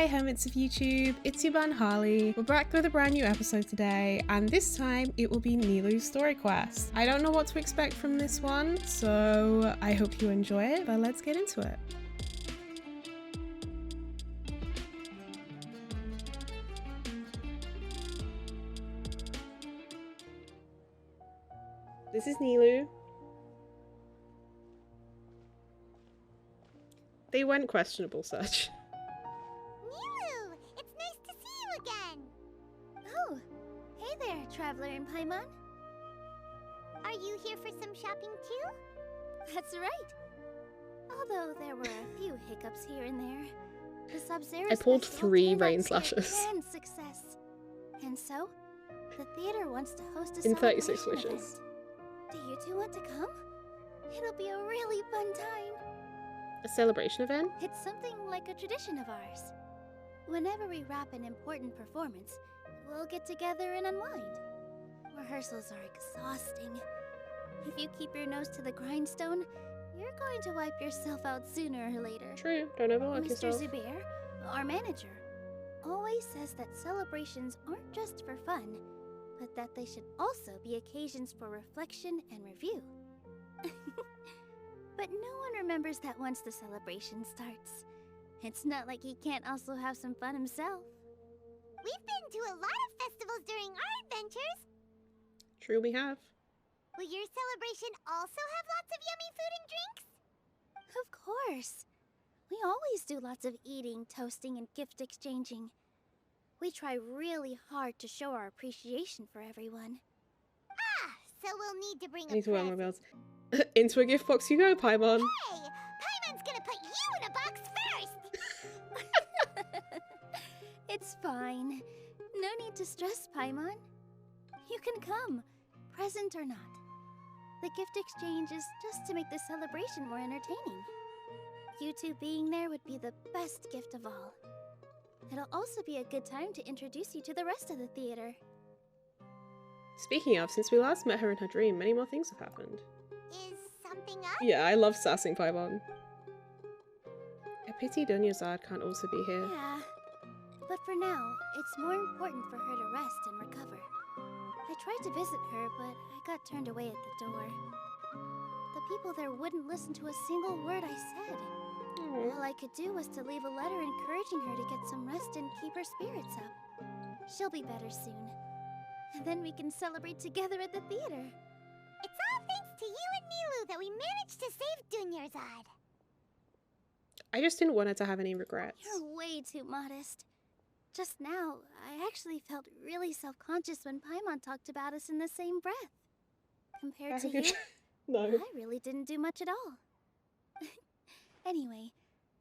Hi hermits of YouTube, it's your bun Harley. We're back with a brand new episode today, and this time it will be Nilou's story quest. I don't know what to expect from this one, so I hope you enjoy it, but let's get into it. This is Nilou. They went questionable search. Nilou! It's nice to see you again! Oh, hey there, Traveler in Paimon. Are you here for some shopping too? That's right. Although there were a few hiccups here and there, the Sub-Zero I pulled special 3 turned out rain to be a slashes. grand success. And so, the theater wants to host a In 36 celebration wishes. event. Do you two want to come? It'll be a really fun time. A celebration event? It's something like a tradition of ours. Whenever we wrap an important performance, we'll get together and unwind. Rehearsals are exhausting. If you keep your nose to the grindstone, you're going to wipe yourself out sooner or later. True, don't overwork Mr. yourself. Zubair, our manager, always says that celebrations aren't just for fun, but that they should also be occasions for reflection and review. But no one remembers that once the celebration starts. It's not like he can't also have some fun himself. We've been to a lot of festivals during our adventures. True, we have. Will your celebration also have lots of yummy food and drinks? Of course. We always do lots of eating, toasting, and gift exchanging. We try really hard to show our appreciation for everyone. Ah, so we'll need to bring I need to wear my present. belts. Into a gift box you go, Paimon. Hey! Paimon's gonna put you in a box first! It's fine. No need to stress, Paimon. You can come, present or not. The gift exchange is just to make the celebration more entertaining. You two being there would be the best gift of all. It'll also be a good time to introduce you to the rest of the theater. Speaking of, since we last met her in her dream, many more things have happened. Is something up? Yeah, I love sassing Paimon. I pity Dunyazad can't also be here. Yeah, but for now, it's more important for her to rest and recover. I tried to visit her, but I got turned away at the door. The people there wouldn't listen to a single word I said. Aw. All I could do was to leave a letter encouraging her to get some rest and keep her spirits up. She'll be better soon. And then we can celebrate together at the theater. It's all thanks to you and Nilou that we managed to save Dunyarzad. I just didn't want her to have any regrets. You're way too modest. Just now, I actually felt really self-conscious when Paimon talked about us in the same breath. Compared to you, No. I really didn't do much at all. Anyway,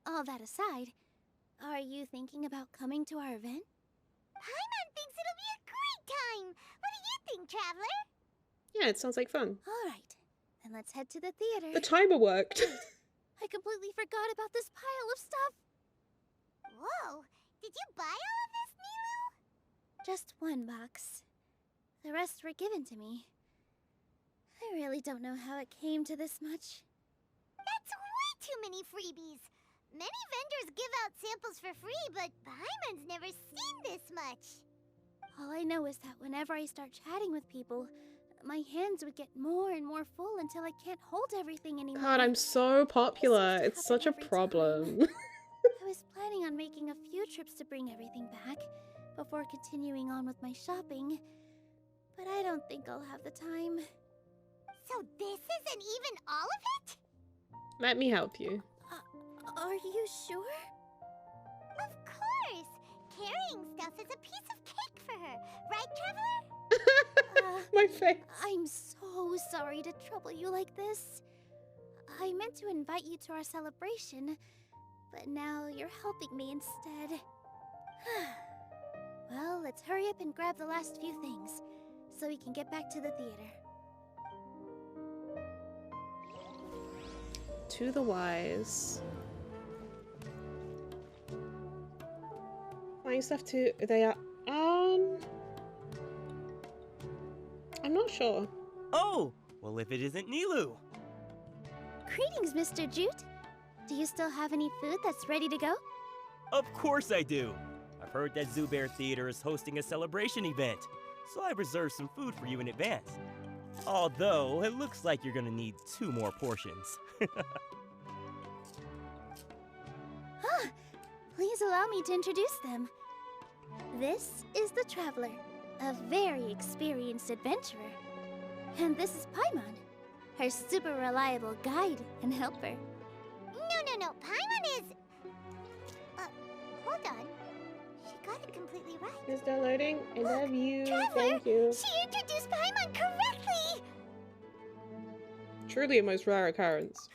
all that aside, are you thinking about coming to our event? Paimon thinks it'll be a great time! What do you think, Traveler? Yeah, it sounds like fun. All right, then let's head to the theater. The timer worked. I completely forgot about this pile of stuff. Whoa! Did you buy all of this, Nilou? Just one box. The rest were given to me. I really don't know how it came to this much. That's way too many freebies. Many vendors give out samples for free, but Paimon's never seen this much. All I know is that whenever I start chatting with people, my hands would get more and more full until I can't hold everything anymore. God, I'm so popular. This used to It's such a happen every problem. I was planning on making a few trips to bring everything back before continuing on with my shopping, but I don't think I'll have the time. So this isn't even all of it? Let me help you. Are you sure? Of course! Carrying stuff is a piece of cake for her, right, Traveler? My face. I'm so sorry to trouble you like this. I meant to invite you to our celebration, but now you're helping me instead. Well, let's hurry up and grab the last few things, so we can get back to the theater. To the wise. Buying stuff too. They are. I'm not sure. Oh! Well, if it isn't Nilou. Greetings, Mr. Jute. Do you still have any food that's ready to go? Of course I do. I've heard that Zoo Bear Theater is hosting a celebration event, so I reserved some food for you in advance. Although, it looks like you're gonna need 2 more portions. Please allow me to introduce them. This is the Traveler, a very experienced adventurer. And this is Paimon, her super reliable guide and helper. No. Paimon is... hold on. She got it completely right. It's downloading. I love you. Traveler, Thank you. she introduced Paimon correctly! Truly a most rare occurrence.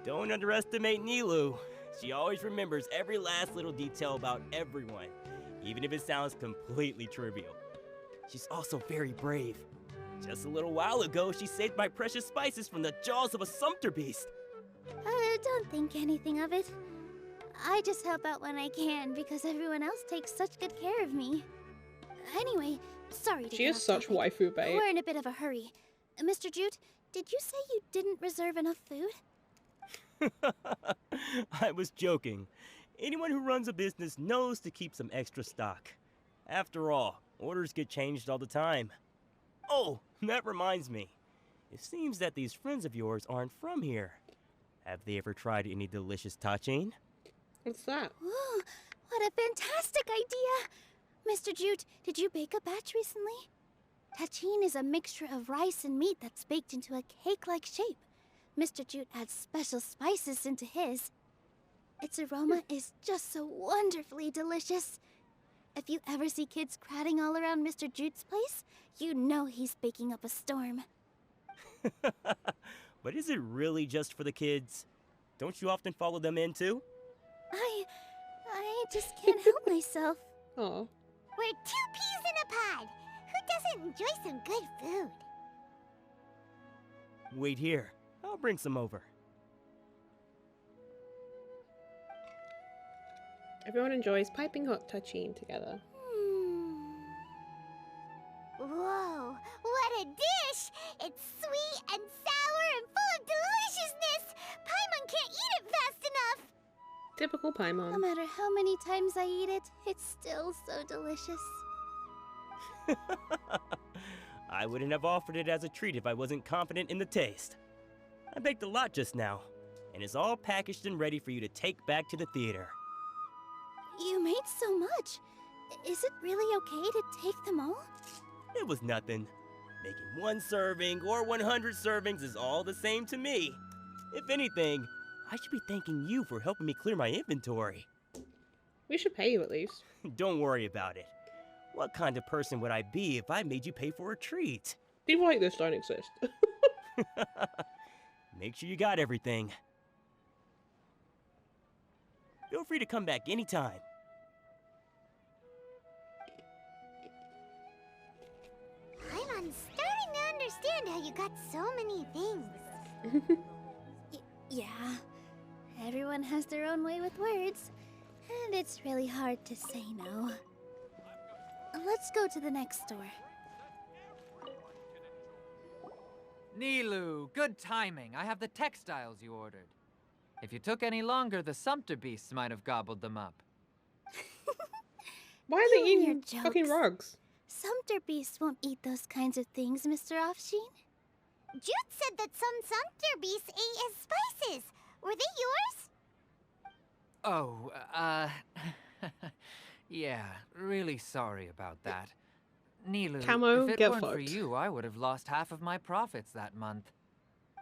Don't underestimate Nilou. She always remembers every last little detail about everyone, even if it sounds completely trivial. She's also very brave. Just a little while ago, she saved my precious spices from the jaws of a sumpter beast. Don't think anything of it. I just help out when I can because everyone else takes such good care of me. Anyway, sorry to She get is off such topic. waifu bait. We're in a bit of a hurry. Mr. Jute, did you say you didn't reserve enough food? I was joking. Anyone who runs a business knows to keep some extra stock. After all, orders get changed all the time. Oh, that reminds me. It seems that these friends of yours aren't from here. Have they ever tried any delicious tachin? What's that? Ooh, what a fantastic idea! Mr. Jute, did you bake a batch recently? Tachin is a mixture of rice and meat that's baked into a cake-like shape. Mr. Jute adds special spices into his. Its aroma is just so wonderfully delicious. If you ever see kids crowding all around Mr. Jute's place, you know he's baking up a storm. But is it really just for the kids? Don't you often follow them in too? I just can't help myself. Oh. We're 2 peas in a pod. Who doesn't enjoy some good food? Wait here. I'll bring some over. Everyone enjoys piping hot tachin together. Whoa, what a dish! It's sweet and sour and full of deliciousness! Paimon can't eat it fast enough! Typical No Paimon. matter how many times I eat it, it's still so delicious. I wouldn't have offered it as a treat if I wasn't confident in the taste. I baked a lot just now, and it's all packaged and ready for you to take back to the theater. You made so much. Is it really okay to take them all? It was nothing. Making 1 serving or 100 servings is all the same to me. If anything, I should be thanking you for helping me clear my inventory. We should pay you at least. Don't worry about it. What kind of person would I be if I made you pay for a treat? People like this don't exist. Make sure you got everything. Feel free to come back anytime. Paimon's starting to understand how you got so many things. Yeah. Everyone has their own way with words, and it's really hard to say no. Let's go to the next store. Nilou, good timing. I have the textiles you ordered. If you took any longer, the sumpter beasts might have gobbled them up. Why are You they and your eating fucking jokes. rugs? Sumpter beasts won't eat those kinds of things, Mr. Offsheen. Jude said that some sumpter beasts ate his spices. Were they yours? Oh, yeah, really sorry about that. Nilou, Camo, if it get weren't for fucked. you, I would have lost half of my profits that month.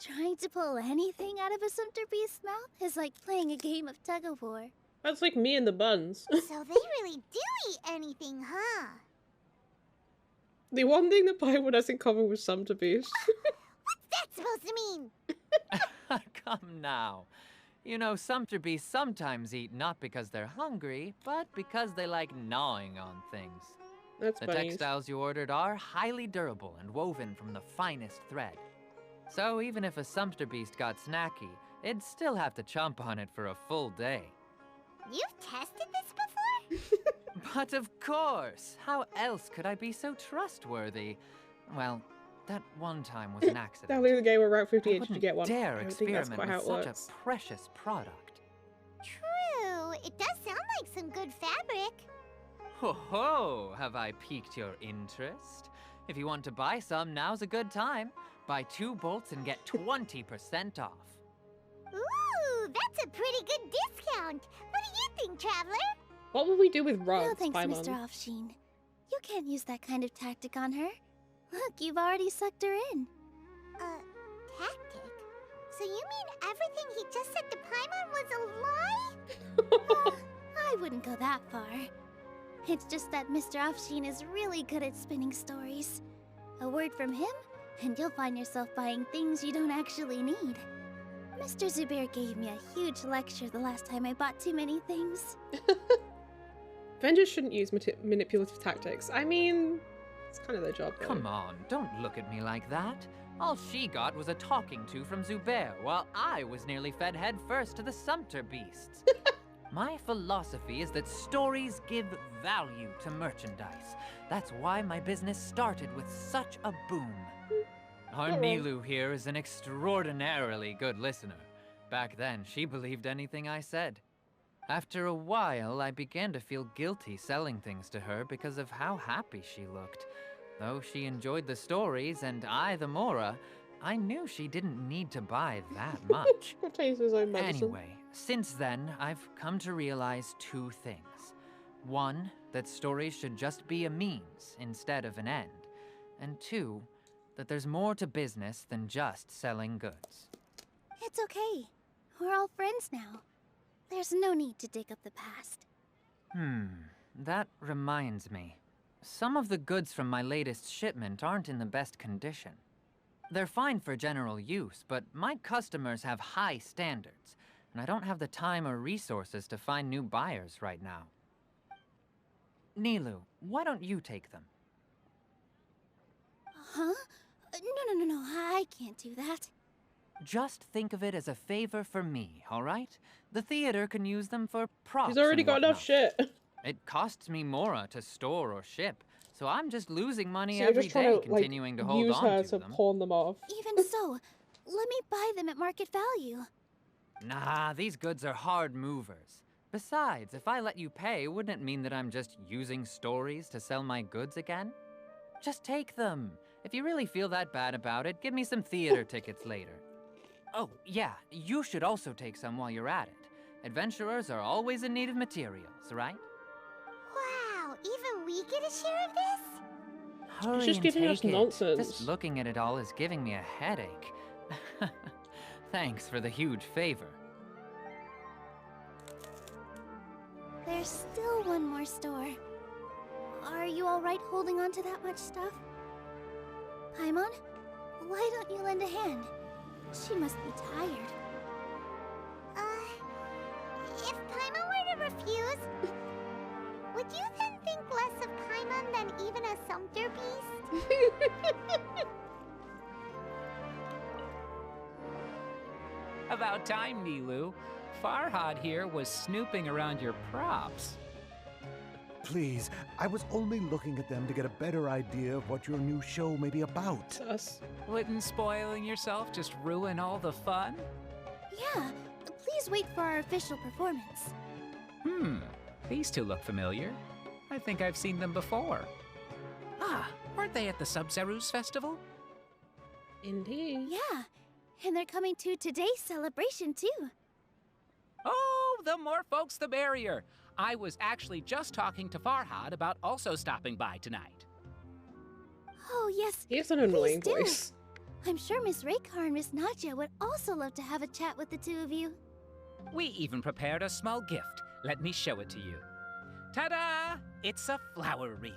Trying to pull anything out of a sumpter beast's mouth is like playing a game of tug-of-war. That's like me and the buns. So they really do eat anything, huh? The one thing that Pinewood has in common with Sumpter Beast. What's that supposed to mean? Come now. You know, sumpter beasts sometimes eat not because they're hungry, but because they like gnawing on things. That's The funny. textiles you ordered are highly durable and woven from the finest thread. So even if a sumpter beast got snacky, it'd still have to chomp on it for a full day. You've tested this before? But of course! How else could I be so trustworthy? Well, that one time was an accident. That was the game where Route I 58 did you wouldn't get one. dare I don't think that's experiment quite how with it such works. a precious product. True. Ho ho! Have I piqued your interest? If you want to buy some, now's a good time. Buy 2 bolts and get 20% off. Ooh, that's a pretty good discount. What do you think, Traveler? What will we do with No rods, thanks, Paimon? Mr. Offsheen. You can't use that kind of tactic on her. Look, you've already sucked her in. Tactic? So you mean everything he just said to Paimon was a lie? I wouldn't go that far. It's just that Mr. Offsheen is really good at spinning stories. A word from him, and you'll find yourself buying things you don't actually need. Mr. Zubair gave me a huge lecture the last time I bought too many things. Vendors shouldn't use manipulative tactics. I mean, it's kind of their job, though. Come on, don't look at me like that. All she got was a talking to from Zubair, while I was nearly fed head first to the Sumpter beasts. My philosophy is that stories give value to merchandise. That's why my business started with such a boom. Our Not wrong. Nilou here is an extraordinarily good listener. Back then, she believed anything I said. After a while, I began to feel guilty selling things to her because of how happy she looked. Though she enjoyed the stories and I the Mora, I knew she didn't need to buy that much. He'll taste his own medicine. Anyway, since then, I've come to realize 2 things. 1, that stories should just be a means instead of an end. And 2, that there's more to business than just selling goods. It's okay. We're all friends now. There's no need to dig up the past. That reminds me. Some of the goods from my latest shipment aren't in the best condition. They're fine for general use, but my customers have high standards, and I don't have the time or resources to find new buyers right now. Nilou, why don't you take them? Huh? No, I can't do that. Just think of it as a favor for me, all right? The theater can use them for props. He's already and got enough whatnot. shit. It costs me Mora to store or ship, so I'm just losing money So you're every just trying day to, continuing to hold use on her to to them. pawn them off. Even so, let me buy them at market value. Nah, these goods are hard movers. Besides, if I let you pay, wouldn't it mean that I'm just using stories to sell my goods again? Just take them. If you really feel that bad about it, give me some theater tickets later. Oh, yeah, you should also take some while you're at it. Adventurers are always in need of materials, right? Wow, even we get a share of this? Hurry just and giving us take it. nonsense. Just looking at it all is giving me a headache. Thanks for the huge favor. There's still one more store. Are you alright holding on to that much stuff? Paimon, why don't you lend a hand? She must be tired. If Paimon were to refuse, would you then think less of Paimon than even a Sumpter beast? About time, Nilou. Farhad here was snooping around your props. Please, I was only looking at them to get a better idea of what your new show may be about. Sus. Wouldn't spoiling yourself just ruin all the fun? Yeah, please wait for our official performance. These 2 look familiar. I think I've seen them before. Ah, weren't they at the Sub-Zerus festival? Indeed. Yeah, and they're coming to today's celebration too. Oh, the more folks the merrier. I was actually just talking to Farhad about also stopping by tonight. Oh yes, He has an annoying do. voice. I'm sure Miss Raykar and Miss Nadja would also love to have a chat with the 2 of you. We even prepared a small gift. Let me show it to you. Ta-da! It's a flower wreath.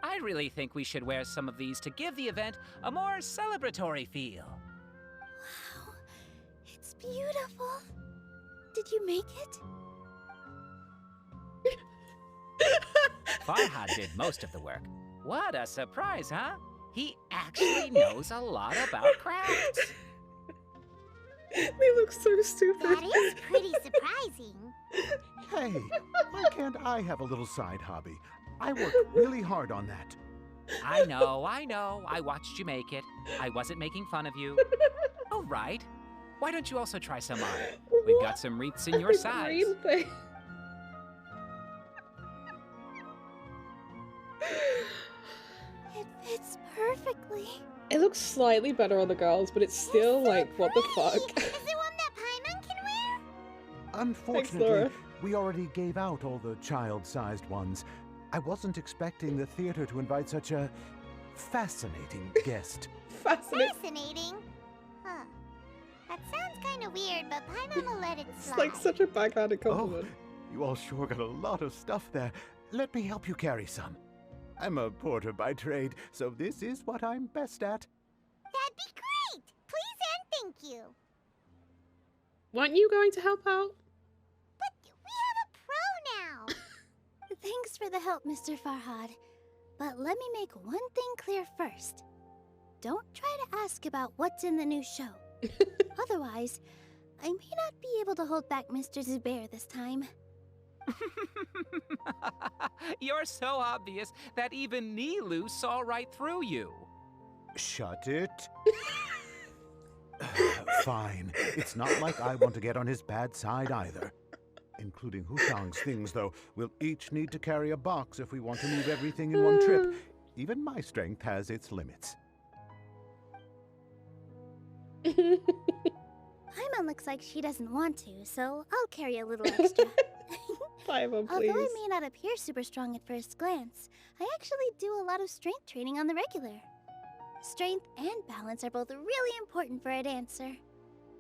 I really think we should wear some of these to give the event a more celebratory feel. Wow, it's beautiful. Did you make it? Farhad did most of the work. What a surprise, huh? He actually knows a lot about crafts. They look so stupid. That is pretty surprising. Hey, why can't I have a little side hobby? I worked really hard on that. I know. I watched you make it. I wasn't making fun of you. All right. Why don't you also try some on? We've got some wreaths in your The size. green thing. It looks slightly better on the girls, but it's still so like, what the fuck? Is it one that Paimon can wear? Unfortunately, Laura. we already gave out all the child-sized ones. I wasn't expecting the theater to invite such a fascinating guest. Fascinating. Fascinating. Huh. That sounds kind of weird, but Paimon will let it It's slide. like such a backhanded compliment. You all sure got a lot of stuff there. Let me help you carry some. I'm a porter by trade, so this is what I'm best at. That'd be great! Please and thank you. Weren't you going to help out? But we have a pro now. Thanks for the help, Mr. Farhad. But let me make one thing clear first. Don't try to ask about what's in the new show. Otherwise, I may not be able to hold back Mr. Zubair this time. You're so obvious that even Nilou saw right through you. Shut it. Fine. It's not like I want to get on his bad side either. Including Hushang's things, though. We'll each need to carry a box if we want to move everything in one trip. Even my strength has its limits. Paimon looks like she doesn't want to, so I'll carry a little extra. Paimon, Although please. I may not appear super strong at first glance, I actually do a lot of strength training on the regular. Strength and balance are both really important for a dancer.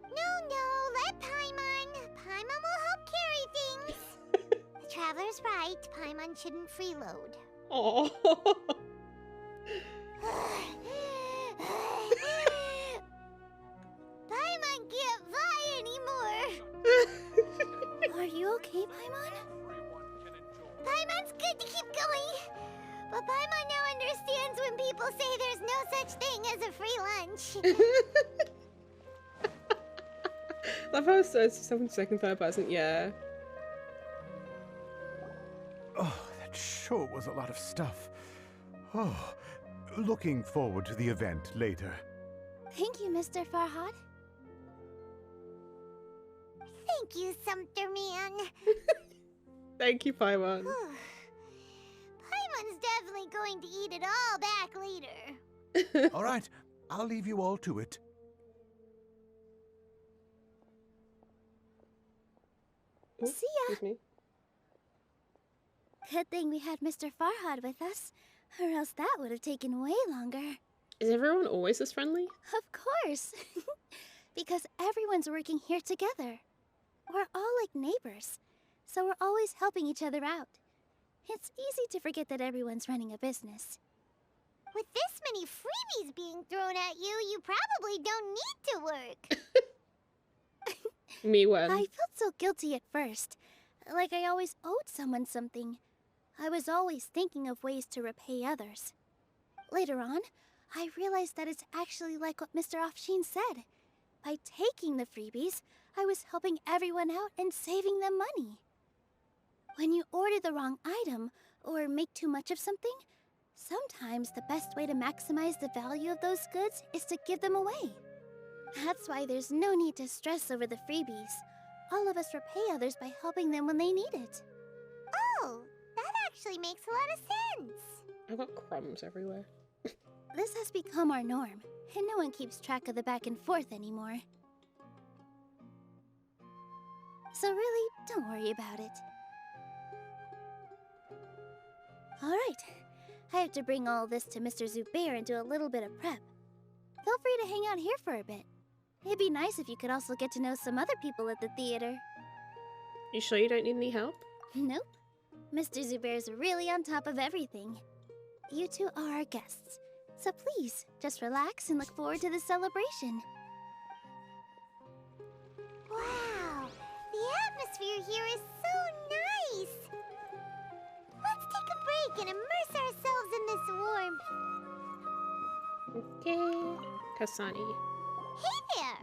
No, let Paimon. Paimon will help carry things. The Traveler's right. Paimon shouldn't freeload. Oh. Paimon can't fly anymore. Are you okay, Paimon? Paimon's good to keep going. But Paimon now understands when people say there's no such thing as a free lunch. Love how it says 7 third person, yeah. Oh, that sure was a lot of stuff. Oh, looking forward to the event later. Thank you, Mr. Farhad. Thank you, Sumpter Man. Thank you, Paimon. Paimon's definitely going to eat it all back later. All right, I'll leave you all to it. Oh, See ya. excuse me. Good thing we had Mr. Farhad with us, or else that would have taken way longer. Is everyone always this friendly? Of course. Because everyone's working here together. We're all like neighbors, so we're always helping each other out. It's easy to forget that everyone's running a business. With this many freebies being thrown at you, you probably don't need to work. Me when? I felt so guilty at first, like I always owed someone something. I was always thinking of ways to repay others. Later on, I realized that it's actually like what Mr. Afshin said. By taking the freebies, I was helping everyone out and saving them money. When you order the wrong item, or make too much of something, sometimes the best way to maximize the value of those goods is to give them away. That's why there's no need to stress over the freebies. All of us repay others by helping them when they need it. Oh, that actually makes a lot of sense. I've got crumbs everywhere. This has become our norm, and no one keeps track of the back and forth anymore. So really, don't worry about it. Alright, I have to bring all this to Mr. Zubair and do a little bit of prep. Feel free to hang out here for a bit. It'd be nice if you could also get to know some other people at the theater. You sure you don't need any help? Nope. Mr. Zubair's really on top of everything. You two are our guests, so please, just relax and look forward to the celebration. Wow, the atmosphere here is so nice. Let's take a break and immerse ourselves in this warmth. Okay. Kasani. Hey there!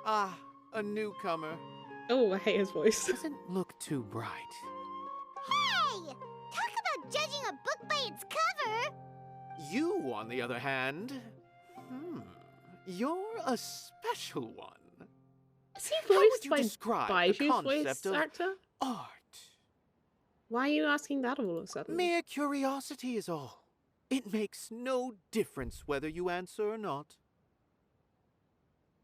Ah, a newcomer. Oh, I hate his voice. Doesn't look too bright. Hey! Talk about judging a book by its cover! You, on the other hand, you're a special one. Is he How would voiced you by describe the Baiju's voice concept of actor? art? Why are you asking that all of a sudden? Mere curiosity is all. It makes no difference whether you answer or not.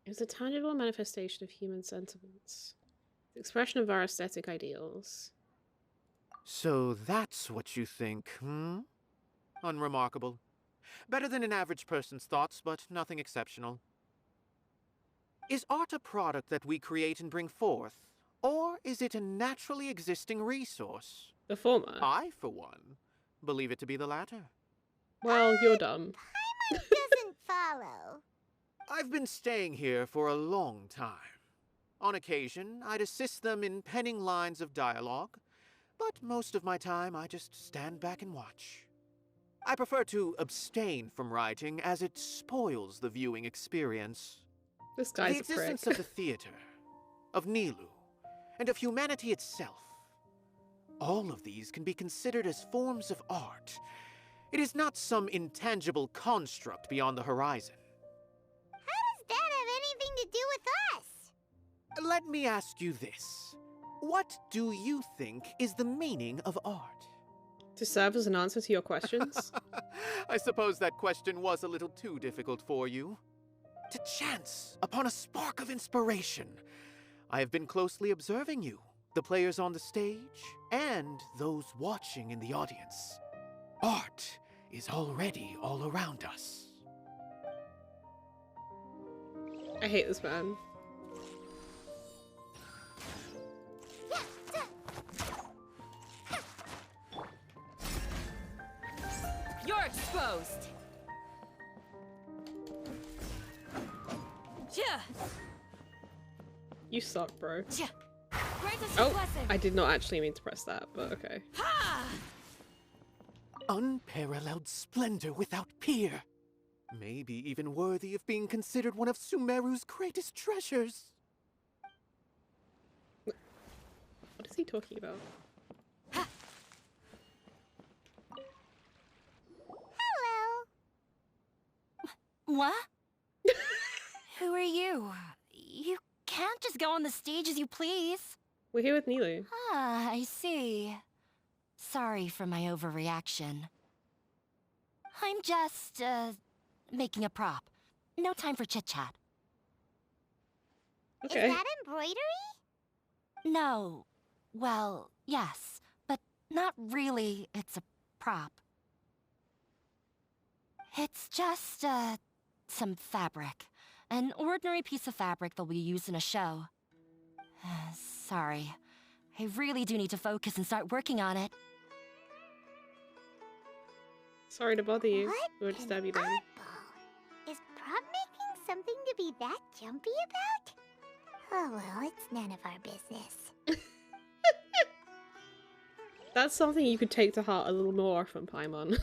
It's a tangible manifestation of human sentiments. The expression of our aesthetic ideals. So that's what you think, hmm? Unremarkable. Better than an average person's thoughts, but nothing exceptional. Is art a product that we create and bring forth, or is it a naturally existing resource? The former. I, for one, believe it to be the latter. Well, you're dumb. Paimon doesn't follow. I've been staying here for a long time. On occasion, I'd assist them in penning lines of dialogue, but most of my time I just stand back and watch. I prefer to abstain from writing as it spoils the viewing experience. This guy's The a prick. existence of the theater, of nilou, and of humanity itself. All of these can be considered as forms of art. It is not some intangible construct beyond the horizon. How does that have anything to do with us? Let me ask you this. What do you think is the meaning of art? To serve as an answer to your questions? I suppose that question was a little too difficult for you. To chance upon a spark of inspiration. I have been closely observing you, the players on the stage, and those watching in the audience. Art is already all around us. I hate this man. You're exposed! Yeah. You suck, bro. Yeah. Grant us your Oh, blessing. I did not actually mean to press that, but okay. Ha! Unparalleled splendor without peer. Maybe even worthy of being considered one of Sumeru's greatest treasures. What is he talking about? Hello. What? Who are you? You can't just go on the stage as you please. We're here with nilou. Ah, I see. Sorry for my overreaction. I'm just, making a prop. No time for chit-chat. Okay. Is that embroidery? No. Well, yes, but not really. It's a prop. It's just, some fabric. An ordinary piece of fabric that we use in a show. Sorry. I really do need to focus and start working on it. Sorry to bother you. What Or an disturb you then. oddball. Is prop making something to be that jumpy about? Oh well, it's none of our business. That's something you could take to heart a little more often, Paimon.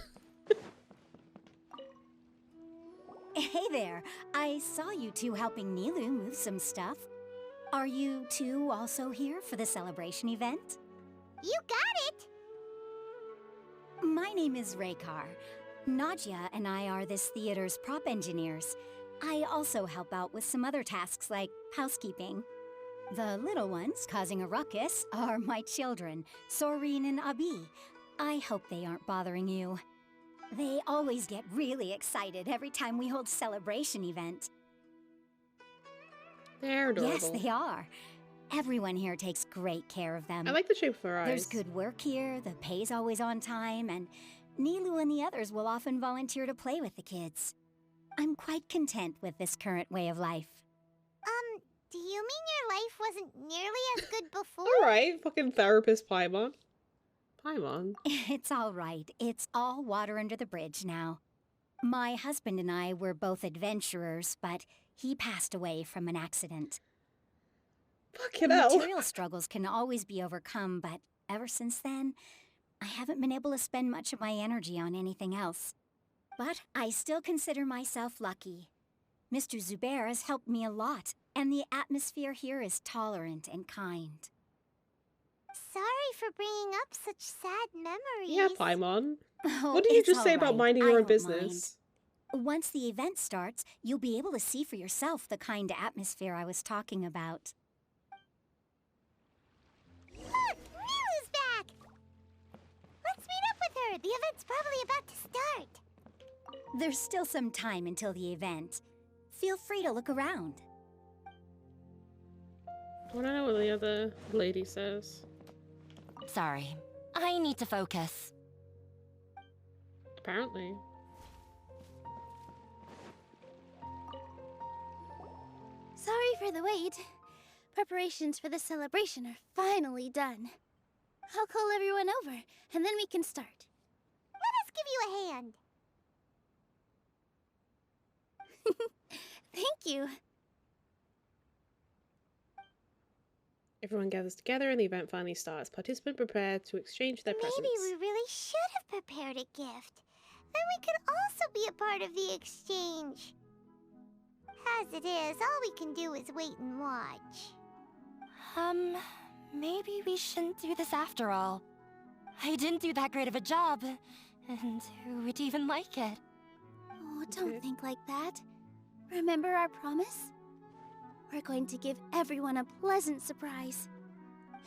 Hey there, I saw you two helping nilou move some stuff. Are you two also here for the celebration event? You got it! My name is Raykar. Nadia and I are this theater's prop engineers. I also help out with some other tasks like housekeeping. The little ones causing a ruckus are my children, Soreen and Abi. I hope they aren't bothering you. They always get really excited every time we hold a celebration event. They're adorable. Yes, they are. Everyone here takes great care of them. I like the shape of her eyes. There's good work here, the pay's always on time, and nilou and the others will often volunteer to play with the kids. I'm quite content with this current way of life. Do you mean your life wasn't nearly as good before? Alright, fucking therapist Paimon. Paimon. It's all right. It's all water under the bridge now. My husband and I were both adventurers, but he passed away from an accident. Fucking hell. Material struggles can always be overcome, but ever since then, I haven't been able to spend much of my energy on anything else. But I still consider myself lucky. Mr. Zubair has helped me a lot, and the atmosphere here is tolerant and kind. Sorry for bringing up such sad memories. Yeah, Paimon. Oh, What did you it's just say all about right. minding I your own don't business? mind. Once the event starts, you'll be able to see for yourself the kind of atmosphere I was talking about. Look, Nilou's back! Let's meet up with her. The event's probably about to start. There's still some time until the event. Feel free to look around. I want to know what the other lady says. Sorry. I need to focus. Apparently. Sorry for the wait. Preparations for the celebration are finally done. I'll call everyone over, and then we can start. Let us give you a hand. Thank you. Everyone gathers together and the event finally starts. Participants prepare to exchange their presents. Maybe we really should have prepared a gift. Then we could also be a part of the exchange. As it is, all we can do is wait and watch. Maybe we shouldn't do this after all. I didn't do that great of a job, and who would even like it? Oh, don't think like that. Remember our promise? We're going to give everyone a pleasant surprise.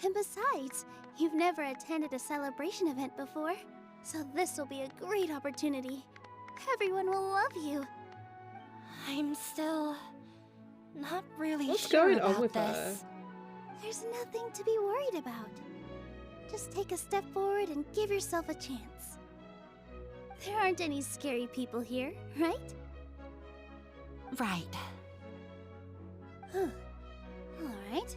And besides, you've never attended a celebration event before, so this will be a great opportunity. Everyone will love you. I'm still not really What's sure going on about with this. her? There's nothing to be worried about. Just take a step forward and give yourself a chance. There aren't any scary people here, right? Right. Huh. All right.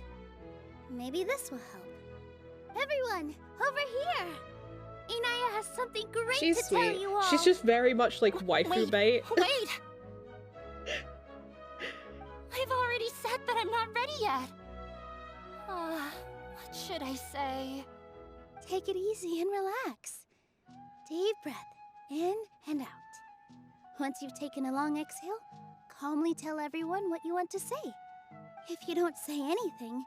Maybe this will help. Everyone, over here! Inayah has something great She's to sweet. tell you all. She's just very much like waifu bait. Wait! I've already said that I'm not ready yet. What should I say? Take it easy and relax. Deep breath, in and out. Once you've taken a long exhale, calmly tell everyone what you want to say. If you don't say anything,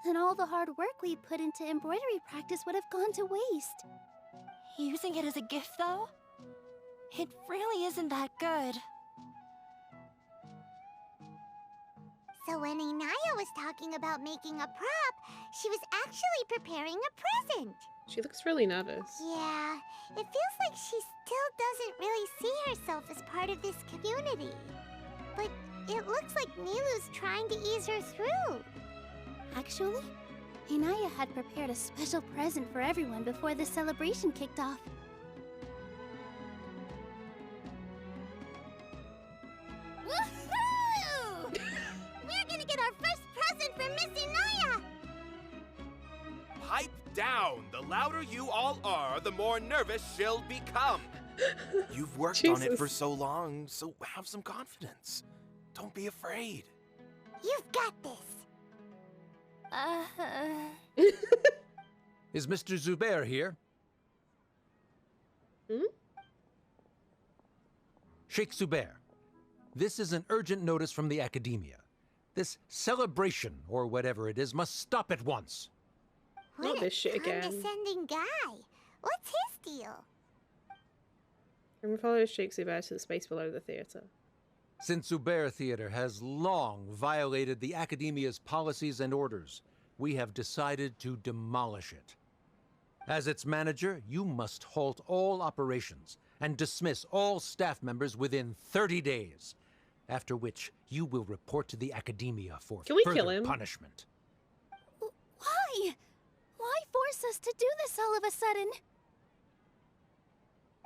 then all the hard work we put into embroidery practice would have gone to waste. Using it as a gift, though? It really isn't that good. So when Inayah was talking about making a prop, she was actually preparing a present. She looks really nervous. Yeah, it feels like she still doesn't really see herself as part of this community. But it looks like Nilou's trying to ease her through. Actually, Inayah had prepared a special present for everyone before the celebration kicked off. Woohoo! We're gonna get our first present from Miss Inayah! Pipe down! The louder you all are, the more nervous she'll become. You've worked on it for Jesus. so long, so have some confidence. Don't be afraid. You've got this. Is Mr. Zubair here? Hmm? Sheikh Zubair, this is an urgent notice from the Academia. This celebration, or whatever it is, must stop at once. Not What this shit a again. condescending guy. What's his deal? Everyone follows Sheikh Zubair to the space below the theater. Since Zubair Theater has long violated the Academia's policies and orders, we have decided to demolish it. As its manager, you must halt all operations and dismiss all staff members within 30 days, after which you will report to the Academia for Can we further kill him? punishment. Why? Why force us to do this all of a sudden?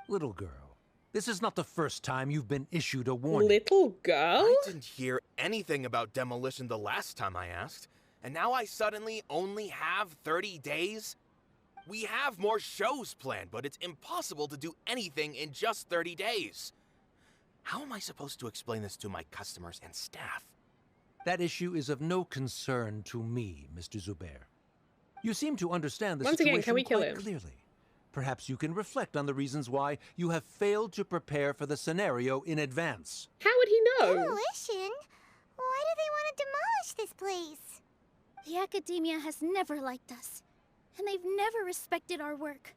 Little girl, this is not the first time you've been issued a warning. Little girl? I didn't hear anything about demolition the last time I asked, and now I suddenly only have 30 days? We have more shows planned, but it's impossible to do anything in just 30 days. How am I supposed to explain this to my customers and staff? That issue is of no concern to me, Mr. Zubair. You seem to understand the Once situation again, can we kill quite him? clearly. Perhaps you can reflect on the reasons why you have failed to prepare for the scenario in advance. How would he know? Demolition? Why do they want to demolish this place? The Academia has never liked us, and they've never respected our work.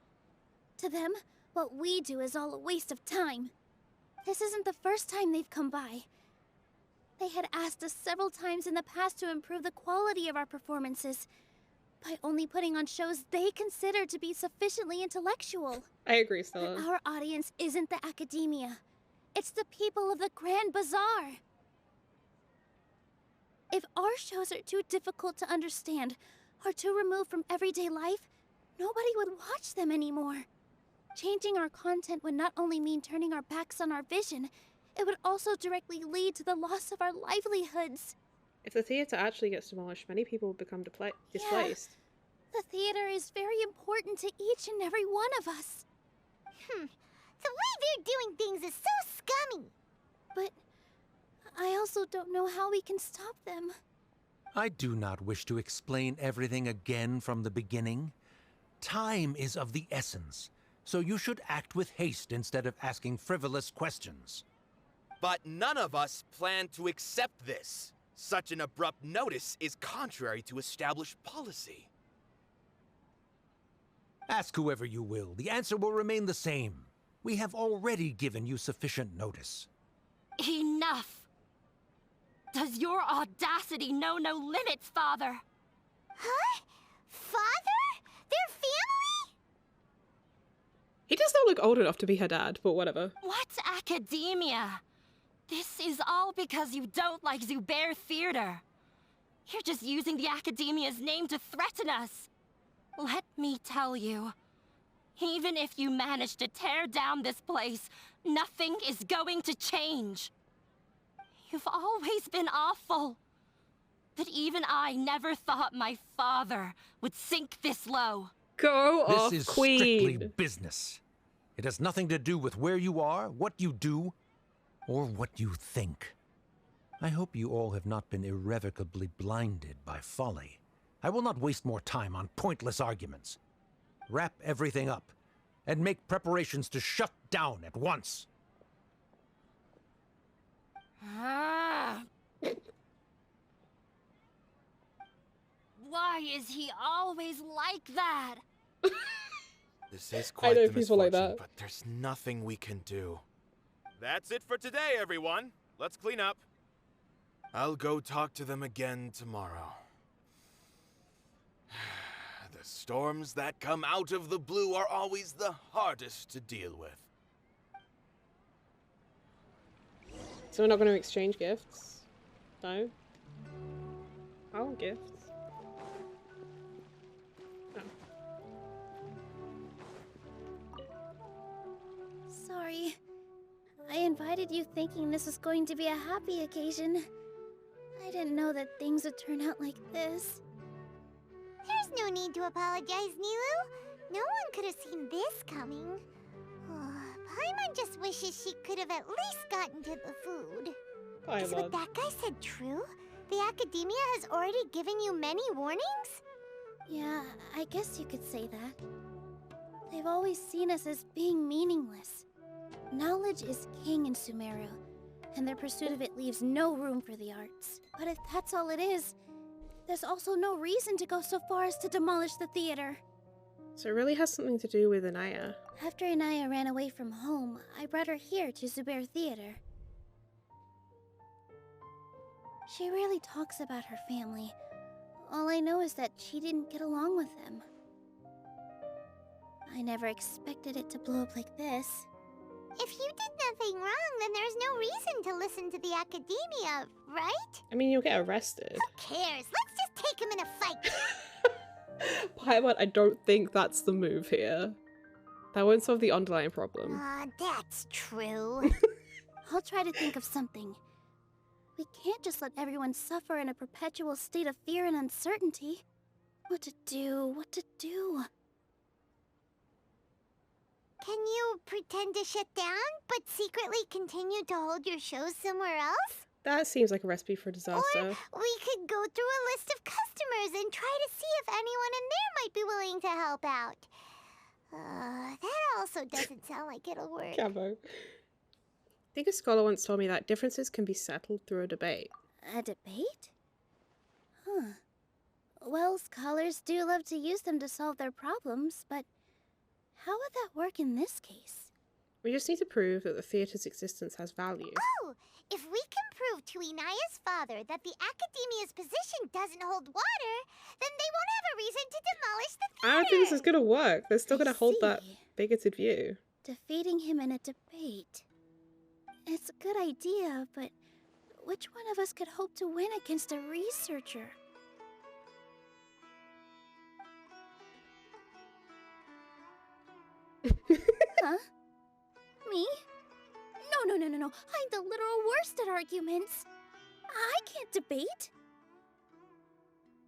To them, what we do is all a waste of time. This isn't the first time they've come by. They had asked us several times in the past to improve the quality of our performances by only putting on shows they consider to be sufficiently intellectual. I agree, But Stella. our audience isn't the Academia. It's the people of the Grand Bazaar. If our shows are too difficult to understand or too removed from everyday life, nobody would watch them anymore. Changing our content would not only mean turning our backs on our vision, it would also directly lead to the loss of our livelihoods. If the theatre actually gets demolished, many people will become displaced. The theater is very important to each and every one of us. The way they're doing things is so scummy. But I also don't know how we can stop them. I do not wish to explain everything again from the beginning. Time is of the essence, so you should act with haste instead of asking frivolous questions. But none of us plan to accept this. Such an abrupt notice is contrary to established policy. Ask whoever you will, the answer will remain the same. We have already given you sufficient notice. Enough! Does your audacity know no limits, Father? Huh? Father? Their family? He does not look old enough to be her dad, but whatever. What's academia? This is all because you don't like Zubair Theater. You're just using the Academia's name to threaten us. Let me tell you, even if you manage to tear down this place, nothing is going to change. You've always been awful. But even I never thought my father would sink this low. Go off, This is Queen. strictly business. It has nothing to do with where you are, what you do, or what you think. I hope you all have not been irrevocably blinded by folly. I will not waste more time on pointless arguments. Wrap everything up, and make preparations to shut down at once. Why is he always like that? This is quite know the people like misfortune, that. but there's nothing we can do. That's it for today, everyone. Let's clean up. I'll go talk to them again tomorrow. The storms that come out of the blue are always the hardest to deal with. So we're not going to exchange gifts? No? I want gifts. No. Sorry. I invited you thinking this was going to be a happy occasion. I didn't know that things would turn out like this. There's no need to apologize, nilou. No one could have seen this coming. Paimon just wishes she could have at least gotten to the food. Is what that guy said true? The Academia has already given you many warnings? Yeah, I guess you could say that. They've always seen us as being meaningless. Knowledge is king in Sumeru, and their pursuit of it leaves no room for the arts. But if that's all it is, there's also no reason to go so far as to demolish the theater. So it really has something to do with Inayah. After Inayah ran away from home, I brought her here to Zubair Theater. She rarely talks about her family. All I know is that she didn't get along with them. I never expected it to blow up like this. If you did nothing wrong, then there's no reason to listen to the Academia, right? I mean, you'll get arrested. Who cares? Let's just take him in a fight. Paimon, I don't think that's the move here. That won't solve the underlying problem. That's true. I'll try to think of something. We can't just let everyone suffer in a perpetual state of fear and uncertainty. What to do? What to do? Can you pretend to shut down, but secretly continue to hold your shows somewhere else? That seems like a recipe for disaster. Or we could go through a list of customers and try to see if anyone in there might be willing to help out. That also doesn't sound like it'll work. Camo. I think a scholar once told me that differences can be settled through a debate. A debate? Huh. Well, scholars do love to use them to solve their problems, but how would that work in this case? We just need to prove that the theatre's existence has value. Oh! If we can prove to Inayah's father that the Academia's position doesn't hold water, then they won't have a reason to demolish the theater! I don't think this is gonna work. They're still gonna hold that see. bigoted view. Defeating him in a debate. It's a good idea, but which one of us could hope to win against a researcher? Huh? Me? No. I'm the literal worst at arguments. I can't debate.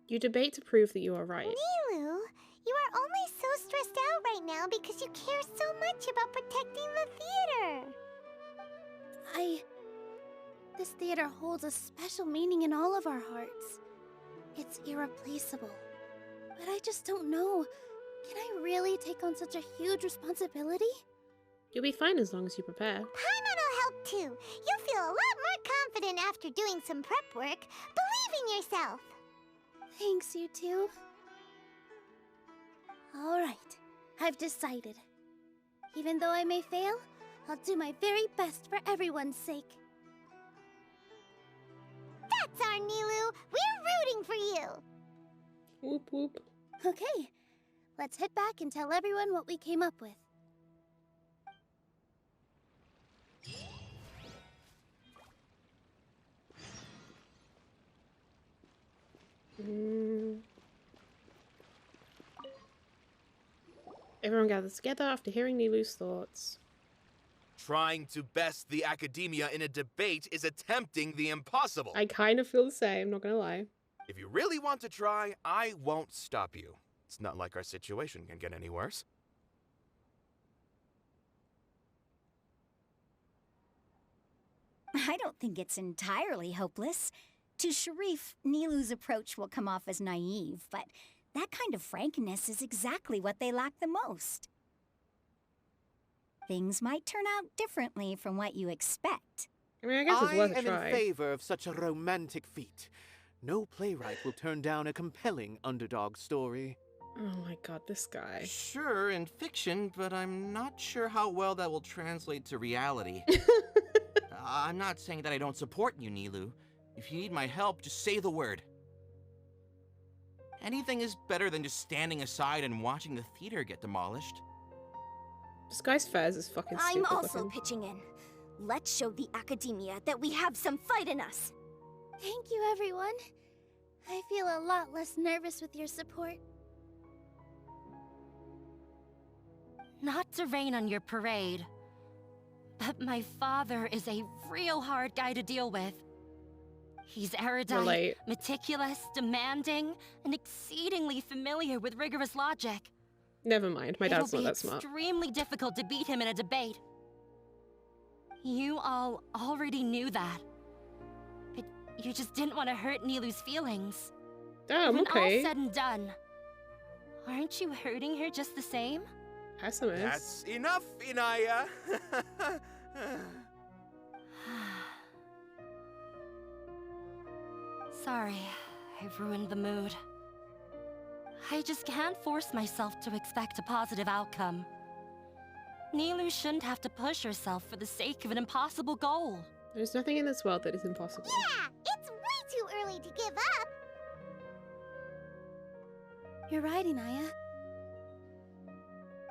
You debate to prove that you are right. Nilou, you are only so stressed out right now because you care so much about protecting the theater. This theater holds a special meaning in all of our hearts. It's irreplaceable. But I just don't know. Can I really take on such a huge responsibility? You'll be fine as long as you prepare. Paimon will help too. You'll feel a lot more confident after doing some prep work. Believe in yourself. Thanks, you two. Alright, I've decided. Even though I may fail, I'll do my very best for everyone's sake. That's our Nilou. We're rooting for you. Whoop whoop. Okay, let's head back and tell everyone what we came up with. Everyone gathers together after hearing Nilou's thoughts. Trying to best the academia in a debate is attempting the impossible. I kind of feel the same, not gonna lie. If you really want to try, I won't stop you. It's not like our situation can get any worse. I don't think it's entirely hopeless. To Sharif, Nilou's approach will come off as naive, but that kind of frankness is exactly what they lack the most. Things might turn out differently from what you expect. I mean, I guess it's worth a try. I am in favor of such a romantic feat. No playwright will turn down a compelling underdog story. Oh my god, this guy. Sure, in fiction, but I'm not sure how well that will translate to reality. I'm not saying that I don't support you, Nilou. If you need my help, just say the word. Anything is better than just standing aside and watching the theater get demolished. This guy's fez is fucking stupid. I'm also looking. pitching in. Let's show the academia that we have some fight in us. Thank you, everyone. I feel a lot less nervous with your support. Not to rain on your parade, but my father is a real hard guy to deal with. He's erudite, Relate. meticulous, demanding, and exceedingly familiar with rigorous logic. Never mind, my dad's It'll not be that smart. extremely difficult to beat him in a debate. You all already knew that. But you just didn't want to hurt Nilou's feelings. Damn, when okay. all said and done, aren't you hurting her just the same? Pessimist. That's enough, Inayah. Sorry, I've ruined the mood. I just can't force myself to expect a positive outcome. Nilou shouldn't have to push herself for the sake of an impossible goal. There's nothing in this world that is impossible. Yeah, it's way too early to give up. You're right, Inayah.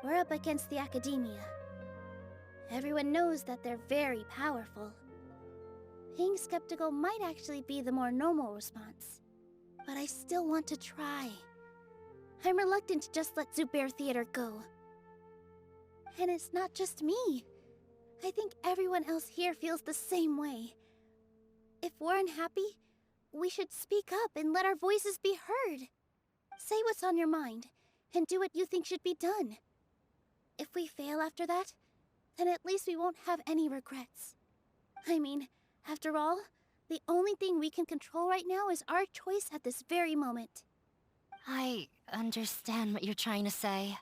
We're up against the academia. Everyone knows that they're very powerful. Being skeptical might actually be the more normal response. But I still want to try. I'm reluctant to just let Zubair Theater go. And it's not just me. I think everyone else here feels the same way. If we're unhappy, we should speak up and let our voices be heard. Say what's on your mind, and do what you think should be done. If we fail after that, then at least we won't have any regrets. I mean, after all, the only thing we can control right now is our choice at this very moment. I understand what you're trying to say.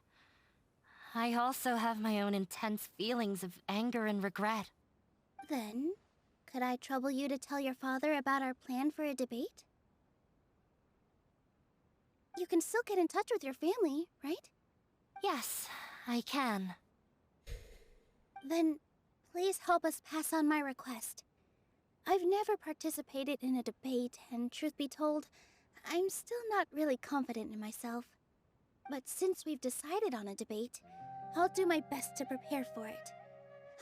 I also have my own intense feelings of anger and regret. Then, could I trouble you to tell your father about our plan for a debate? You can still get in touch with your family, right? Yes, I can. Then, please help us pass on my request. I've never participated in a debate, and truth be told, I'm still not really confident in myself. But since we've decided on a debate, I'll do my best to prepare for it.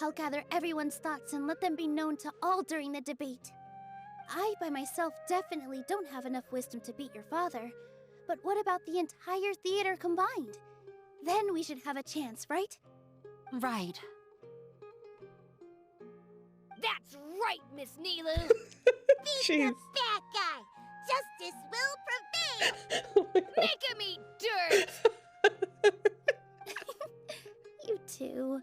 I'll gather everyone's thoughts and let them be known to all during the debate. I, by myself, definitely don't have enough wisdom to beat your father. But what about the entire theater combined? Then we should have a chance, right? Right. That's right, Miss Nilou. Beat the bad guy. Justice will prevail. Oh my God. Make him eat dirt. You two.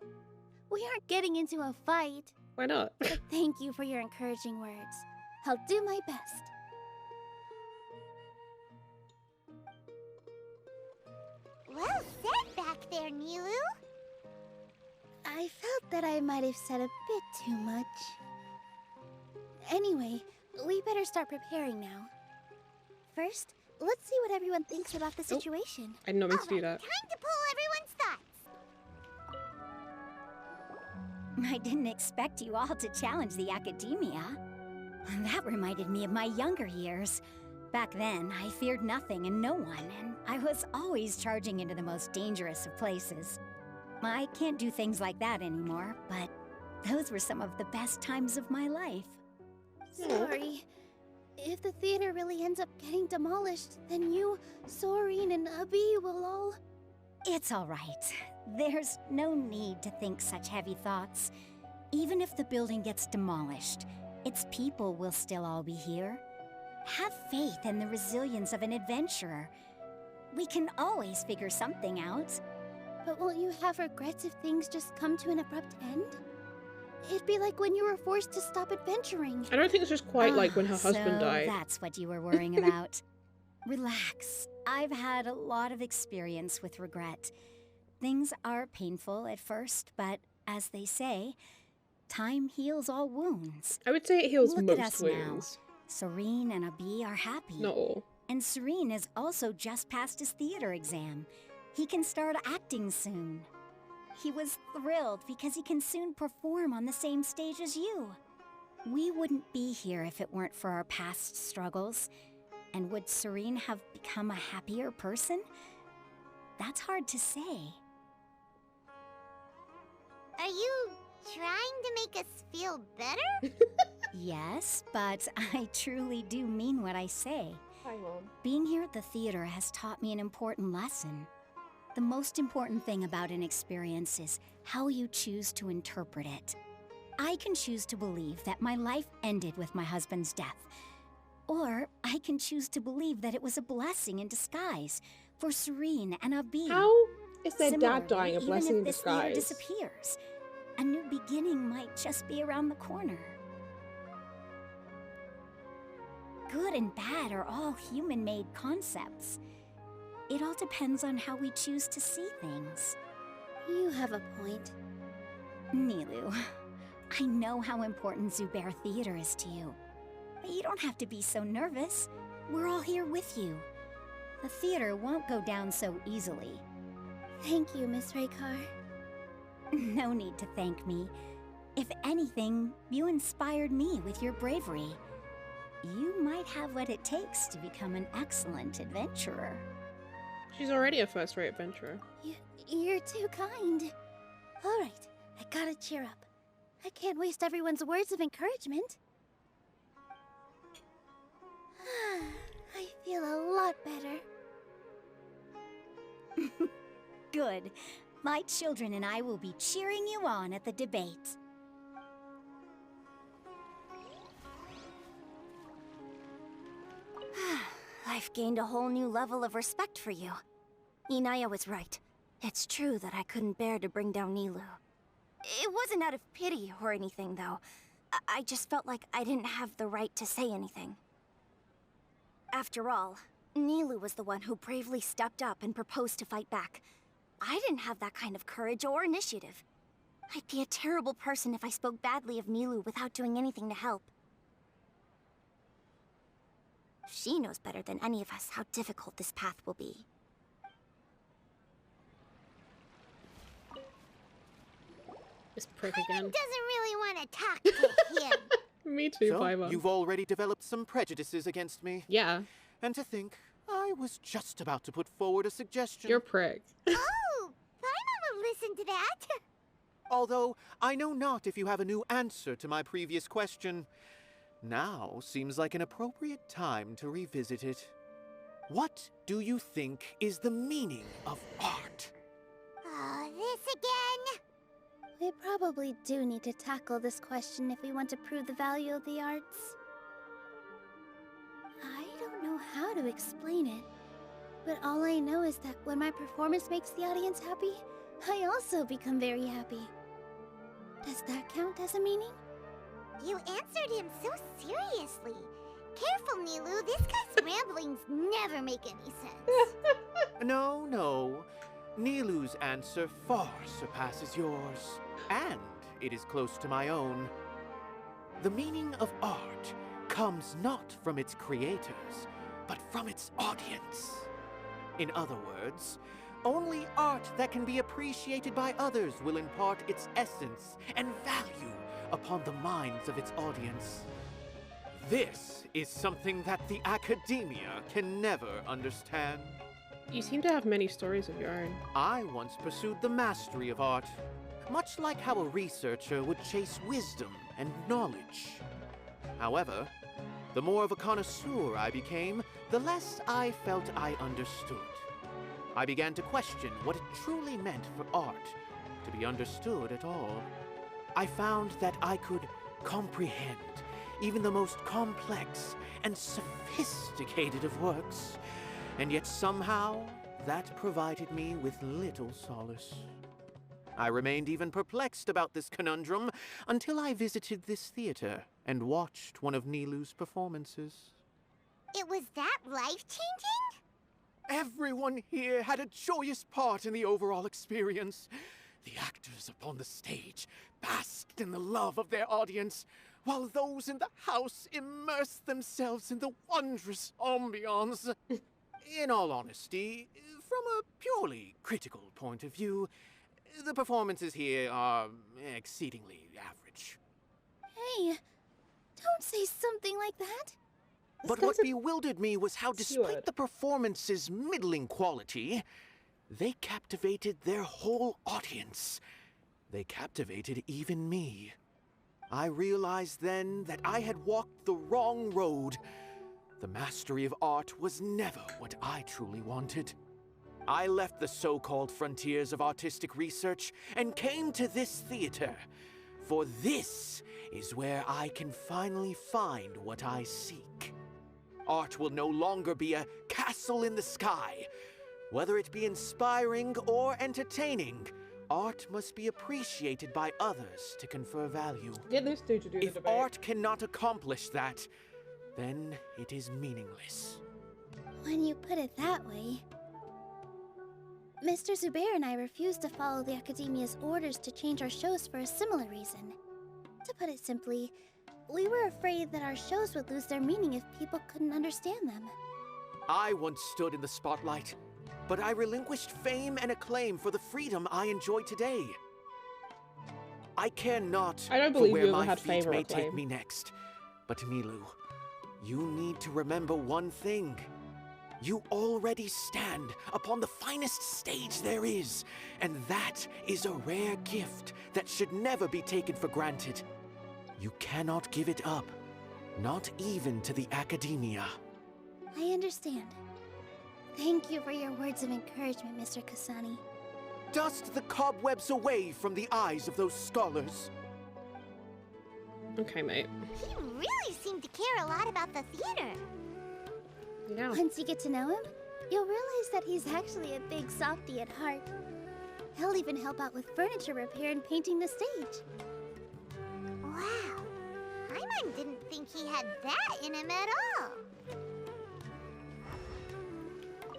We aren't getting into a fight. Why not? But thank you for your encouraging words. I'll do my best. Well said back there, Nilou. I felt that I might have said a bit too much. Anyway, we better start preparing now. First, let's see what everyone thinks about the situation. I did not mean to do that. Time to pull everyone's thoughts. I didn't expect you all to challenge the academia. That reminded me of my younger years. Back then, I feared nothing and no one, and I was always charging into the most dangerous of places. I can't do things like that anymore, but those were some of the best times of my life. Sorry. If the theater really ends up getting demolished, then you, Soren, and Abi will all... It's all right. There's no need to think such heavy thoughts. Even if the building gets demolished, its people will still all be here. Have faith in the resilience of an adventurer. We can always figure something out. But won't you have regrets if things just come to an abrupt end? It'd be like when you were forced to stop adventuring. I don't think it's just quite like when her husband so died. That's what you were worrying about. Relax. I've had a lot of experience with regret. Things are painful at first, but as they say, time heals all wounds. I would say it heals Look most at us wounds. now. Serene and Abi are happy. Not all. And Serene has also just passed his theater exam. He can start acting soon. He was thrilled because he can soon perform on the same stage as you. We wouldn't be here if it weren't for our past struggles. And would Serene have become a happier person? That's hard to say. Are you trying to make us feel better? Yes, but I truly do mean what I say. Hi, Mom. Being here at the theater has taught me an important lesson. The most important thing about an experience is how you choose to interpret it. I can choose to believe that my life ended with my husband's death. Or I can choose to believe that it was a blessing in disguise for Serene and Abi. How is their dad dying a Similarly, blessing in even if this theater disguise? disappears, a new beginning might just be around the corner. Good and bad are all human-made concepts. It all depends on how we choose to see things. You have a point. Nilou, I know how important Zubair Theater is to you. But you don't have to be so nervous. We're all here with you. The theater won't go down so easily. Thank you, Miss Raykar. No need to thank me. If anything, you inspired me with your bravery. You might have what it takes to become an excellent adventurer. She's already a first-rate adventurer. You're too kind. All right, I gotta cheer up. I can't waste everyone's words of encouragement. I feel a lot better. Good. My children and I will be cheering you on at the debate. I've gained a whole new level of respect for you. Inayah was right. It's true that I couldn't bear to bring down Nilou. It wasn't out of pity or anything, though. I just felt like I didn't have the right to say anything. After all, Nilou was the one who bravely stepped up and proposed to fight back. I didn't have that kind of courage or initiative. I'd be a terrible person if I spoke badly of Nilou without doing anything to help. She knows better than any of us how difficult this path will be. This prick again. Doesn't really want to talk to him. Me too, So, Paimon. you've already developed some prejudices against me. Yeah. And to think, I was just about to put forward a suggestion. You're a prick. Oh, Paimon will listen to that. Although I know not if you have a new answer to my previous question. Now seems like an appropriate time to revisit it. What do you think is the meaning of art? Oh, this again? We probably do need to tackle this question if we want to prove the value of the arts. I don't know how to explain it, but all I know is that when my performance makes the audience happy, I also become very happy. Does that count as a meaning? You answered him so seriously. Careful, Nilou. This guy's ramblings never make any sense. No. Nilou's answer far surpasses yours, and it is close to my own. The meaning of art comes not from its creators, but from its audience. In other words, only art that can be appreciated by others will impart its essence and value upon the minds of its audience. This is something that the academia can never understand. You seem to have many stories of your own. I once pursued the mastery of art, much like how a researcher would chase wisdom and knowledge. However, the more of a connoisseur I became, the less I felt I understood. I began to question what it truly meant for art to be understood at all. I found that I could comprehend even the most complex and sophisticated of works, and yet somehow that provided me with little solace. I remained even perplexed about this conundrum until I visited this theater and watched one of Nilou's performances. It was that life-changing? Everyone here had a joyous part in the overall experience. The actors upon the stage basked in the love of their audience, while those in the house immersed themselves in the wondrous ambiance. In all honesty, from a purely critical point of view, the performances here are exceedingly average. Hey, don't say something like that. But what bewildered me was how, despite the performance's middling quality, they captivated their whole audience. They captivated even me. I realized then that I had walked the wrong road. The mastery of art was never what I truly wanted. I left the so-called frontiers of artistic research and came to this theater, for this is where I can finally find what I seek. Art will no longer be a castle in the sky. Whether it be inspiring or entertaining, art must be appreciated by others to confer value. Get this dude to do the If debate. art cannot accomplish that, then it is meaningless. When you put it that way... Mr. Zubair and I refused to follow the Academia's orders to change our shows for a similar reason. To put it simply, we were afraid that our shows would lose their meaning if people couldn't understand them. I once stood in the spotlight, but I relinquished fame and acclaim for the freedom I enjoy today. I care not I don't for believe where you ever my had feet fame or may take acclaim. me next. But Nilou, you need to remember one thing. You already stand upon the finest stage there is, and that is a rare gift that should never be taken for granted. You cannot give it up, not even to the Academia. I understand. Thank you for your words of encouragement, Mr. Kasani. Dust the cobwebs away from the eyes of those scholars. Okay, mate. He really seemed to care a lot about the theater. Yeah. Once you get to know him, you'll realize that he's actually a big softie at heart. He'll even help out with furniture repair and painting the stage. Wow. Paimon didn't think he had that in him at all.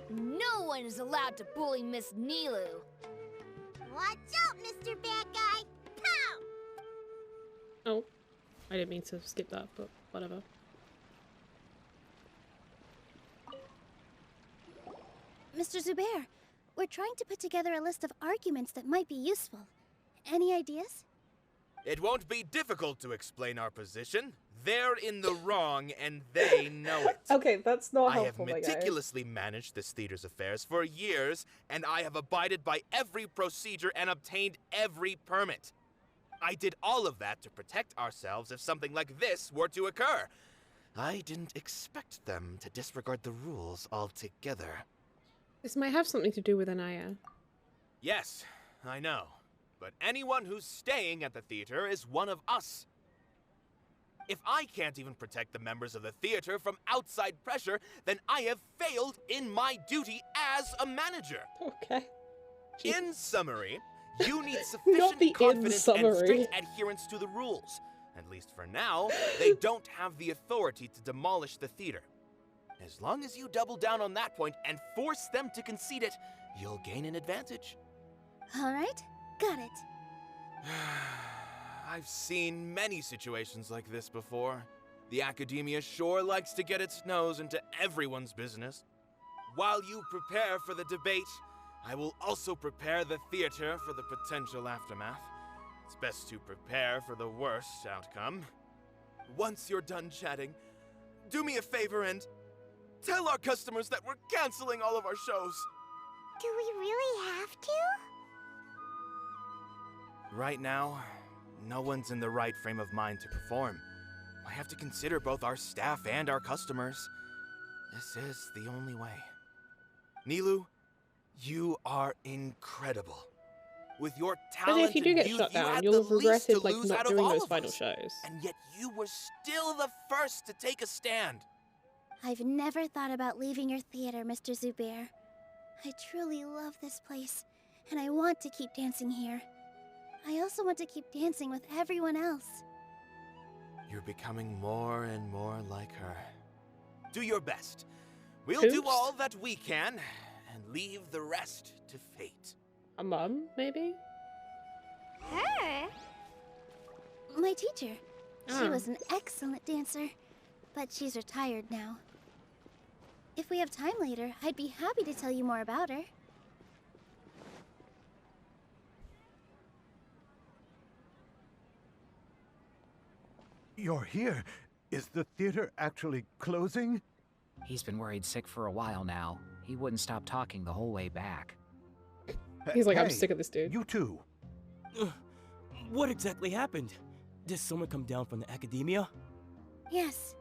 No one is allowed to bully Miss Nilou. Watch out, Mr. Bad Guy! Pow! Oh, I didn't mean to skip that, but whatever. Mr. Zubair, we're trying to put together a list of arguments that might be useful. Any ideas? It won't be difficult to explain our position. They're in the wrong, and they know it. Okay, that's not I have helpful, my guy. meticulously managed this theater's affairs for years, and I have abided by every procedure and obtained every permit. I did all of that to protect ourselves if something like this were to occur. I didn't expect them to disregard the rules altogether. This might have something to do with Inayah. Yes, I know. But anyone who's staying at the theater is one of us. If I can't even protect the members of the theater from outside pressure, then I have failed in my duty as a manager. Okay. In summary, you need sufficient confidence and strict adherence to the rules. At least for now, they don't have the authority to demolish the theater. As long as you double down on that point and force them to concede it, you'll gain an advantage. All right, got it. I've seen many situations like this before. The academia sure likes to get its nose into everyone's business. While you prepare for the debate, I will also prepare the theater for the potential aftermath. It's best to prepare for the worst outcome. Once you're done chatting, do me a favor and tell our customers that we're canceling all of our shows. Do we really have to? Right now, no one's in the right frame of mind to perform. I have to consider both our staff and our customers. This is the only way. Nilou, you are incredible. With your talent if you do get and shut youth, down, you you'll had have the least regretted to like lose not out of doing all those of final us. shows. And yet you were still the first to take a stand. I've never thought about leaving your theater, Mr. Zubair. I truly love this place, and I want to keep dancing here. I also want to keep dancing with everyone else. You're becoming more and more like her. Do your best. We'll Oops. do all that we can, and leave the rest to fate. A mum, maybe? Her? My teacher. She Oh. was an excellent dancer, but she's retired now. If we have time later, I'd be happy to tell you more about her. You're here. Is the theater actually closing? He's been worried sick for a while now. He wouldn't stop talking the whole way back. He's like, I'm Hey, sick of this dude. You too. What exactly happened? Did someone come down from the academia? Yes.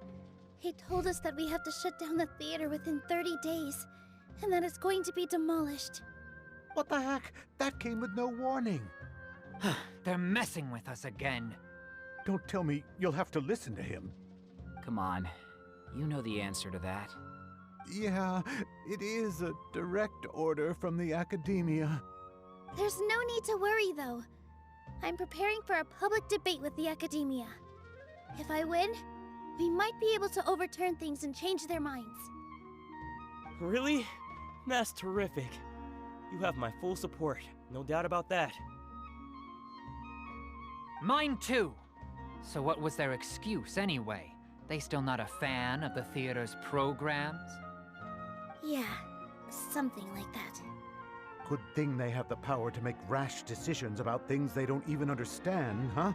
He told us that we have to shut down the theater within 30 days, and that it's going to be demolished. What the heck? That came with no warning. They're messing with us again. Don't tell me you'll have to listen to him. Come on. You know the answer to that. Yeah, it is a direct order from the academia. There's no need to worry, though. I'm preparing for a public debate with the academia. If I win, we might be able to overturn things and change their minds. Really? That's terrific. You have my full support, no doubt about that. Mine too. So what was their excuse anyway? They still not a fan of the theater's programs? Yeah, something like that. Good thing they have the power to make rash decisions about things they don't even understand, huh?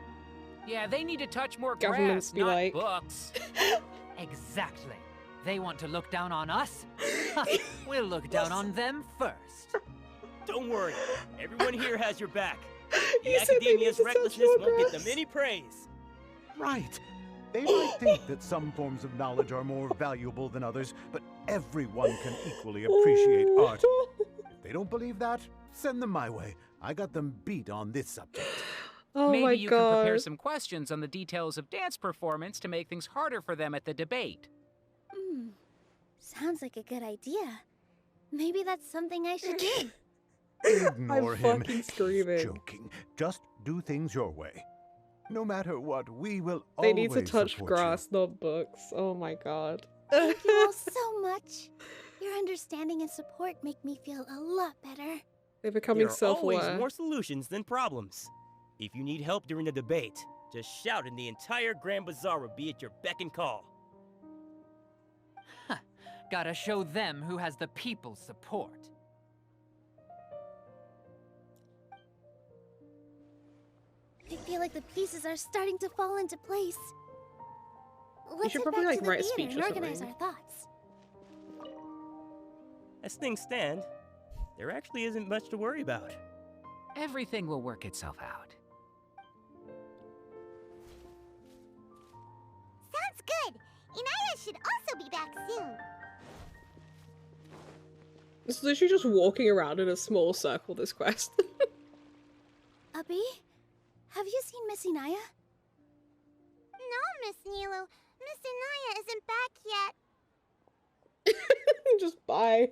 Yeah, they need to touch more Governments grass, be not like- books. Exactly. They want to look down on us? We'll look down on them first. Don't worry, everyone here has your back. The You said they need academia's to touch recklessness more won't get them grass. any praise. Right. They might think that some forms of knowledge are more valuable than others, but everyone can equally appreciate art. If they don't believe that, send them my way. I got them beat on this subject. Oh Maybe my you can prepare god. some questions on the details of dance performance to make things harder for them at the debate. Sounds like a good idea. Maybe that's something I should do. Ignore I'm him. fucking screaming. He's joking. Just do things your way. No matter what, we will They always need to touch support grass, not books. Oh my god. Thank you all so much. Your understanding and support make me feel a lot better. They're becoming There are always self-aware. more solutions than problems. If you need help during the debate, just shout and the entire Grand Bazaar will be at your beck and call. Gotta show them who has the people's support. I feel like the pieces are starting to fall into place. Let's should head probably, back like, to the write a theater speech and or organize our something. thoughts. As things stand, there actually isn't much to worry about. Everything will work itself out. should also be back soon. It's literally just walking around in a small circle, this quest. Abby? Have you seen Miss Inayah? No, Miss Nilou. Miss Inayah isn't back yet. Just bye.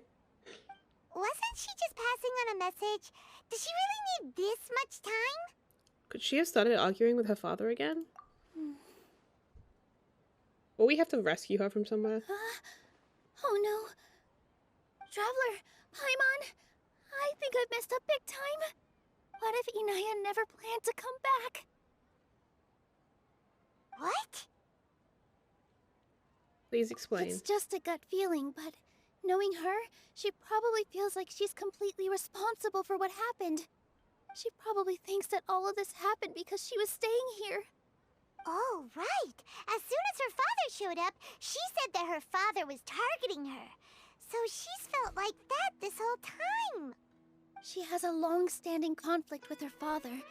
Wasn't she just passing on a message? Does she really need this much time? Could she have started arguing with her father again? Or we have to rescue her from somewhere? Oh no. Traveler, Paimon, I think I've messed up big time. What if Inayah never planned to come back? What? Please explain. It's just a gut feeling, but knowing her, she probably feels like she's completely responsible for what happened. She probably thinks that all of this happened because she was staying here. Oh, right. As soon as her father showed up, she said that her father was targeting her. So she's felt like that this whole time. She has a long-standing conflict with her father.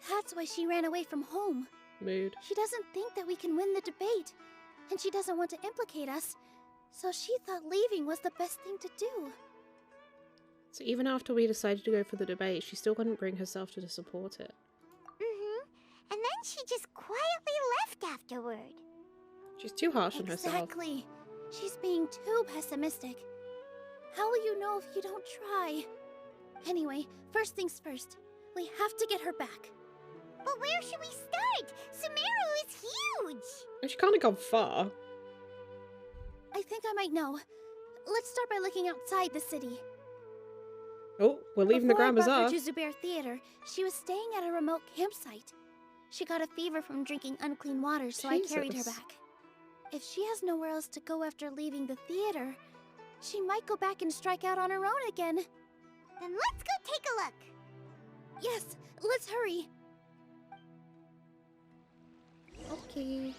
That's why she ran away from home. Mood. She doesn't think that we can win the debate, and she doesn't want to implicate us, so she thought leaving was the best thing to do. So even after we decided to go for the debate, she still couldn't bring herself to support it. And then she just quietly left afterward. She's too harsh on herself. Exactly. She's being too pessimistic. How will you know if you don't try? Anyway, first things first. We have to get her back. But where should we start? Sumeru is huge! And she can't have gone far. I think I might know. Let's start by looking outside the city. Oh, we're leaving the Grand Before I Bazaar. brought her to Zubair Theater, she was staying at a remote campsite. She got a fever from drinking unclean water, so I carried her Jesus. back. If she has nowhere else to go after leaving the theater, she might go back and strike out on her own again. Then let's go take a look. Yes, let's hurry. Okay.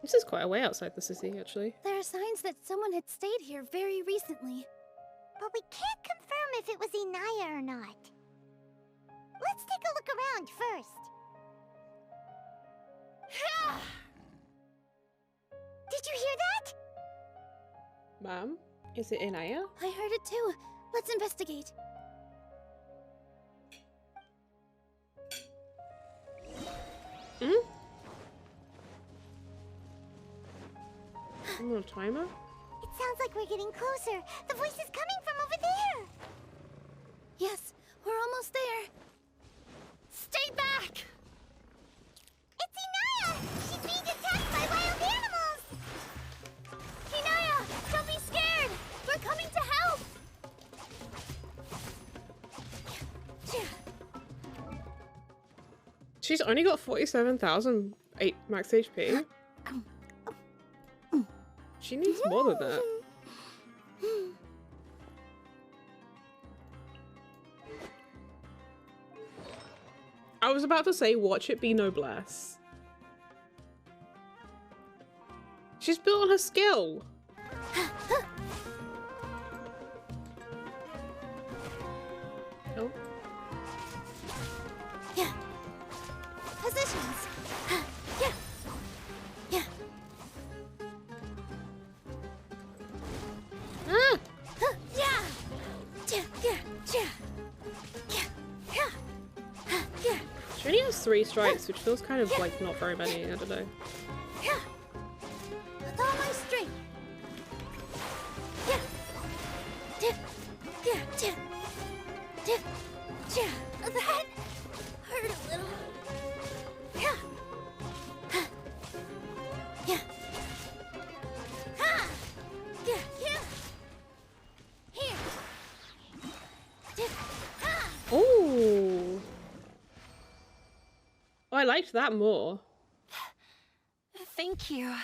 This is quite a way outside the city, actually. There are signs that someone had stayed here very recently. But we can't confirm if it was Inayah or not. Let's take a look around first. Did you hear that? Ma'am, is it Inayah? I heard it too. Let's investigate. Hmm? A little timer? It sounds like we're getting closer. The voice is coming from over there. Yes, we're almost there. Stay back! It's Inayah! She's being attacked by wild animals! Inayah, don't be scared! We're coming to help! She's only got 47,000 max HP. She needs more than that. I was about to say, watch it be noblesse. She's built on her skill. Oh. Yeah. Positions. Yeah. Yeah. Ah! Yeah. Yeah. Yeah. Yeah. Yeah. Yeah. She only has 3 strikes, which feels kind of like not very many. I don't know. Yeah. With all my strength. Yeah. Yeah. Yeah. Yeah. Yeah. Yeah. That hurt a little. Yeah. Yeah. Ha. Yeah. Yeah. Here. Yeah. Ha. Ooh. Oh, I liked that more. Thank you.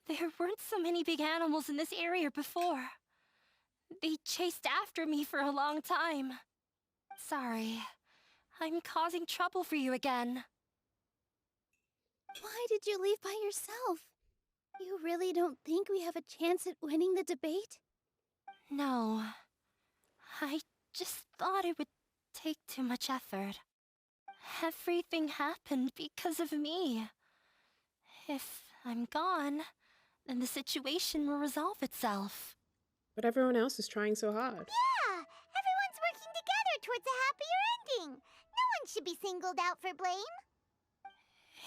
There weren't so many big animals in this area before. They chased after me for a long time. Sorry. I'm causing trouble for you again. Why did you leave by yourself? You really don't think we have a chance at winning the debate? No. I just thought it would take too much effort. Everything happened because of me. If I'm gone, then the situation will resolve itself. But everyone else is trying so hard. Yeah, everyone's working together towards a happier ending. No one should be singled out for blame.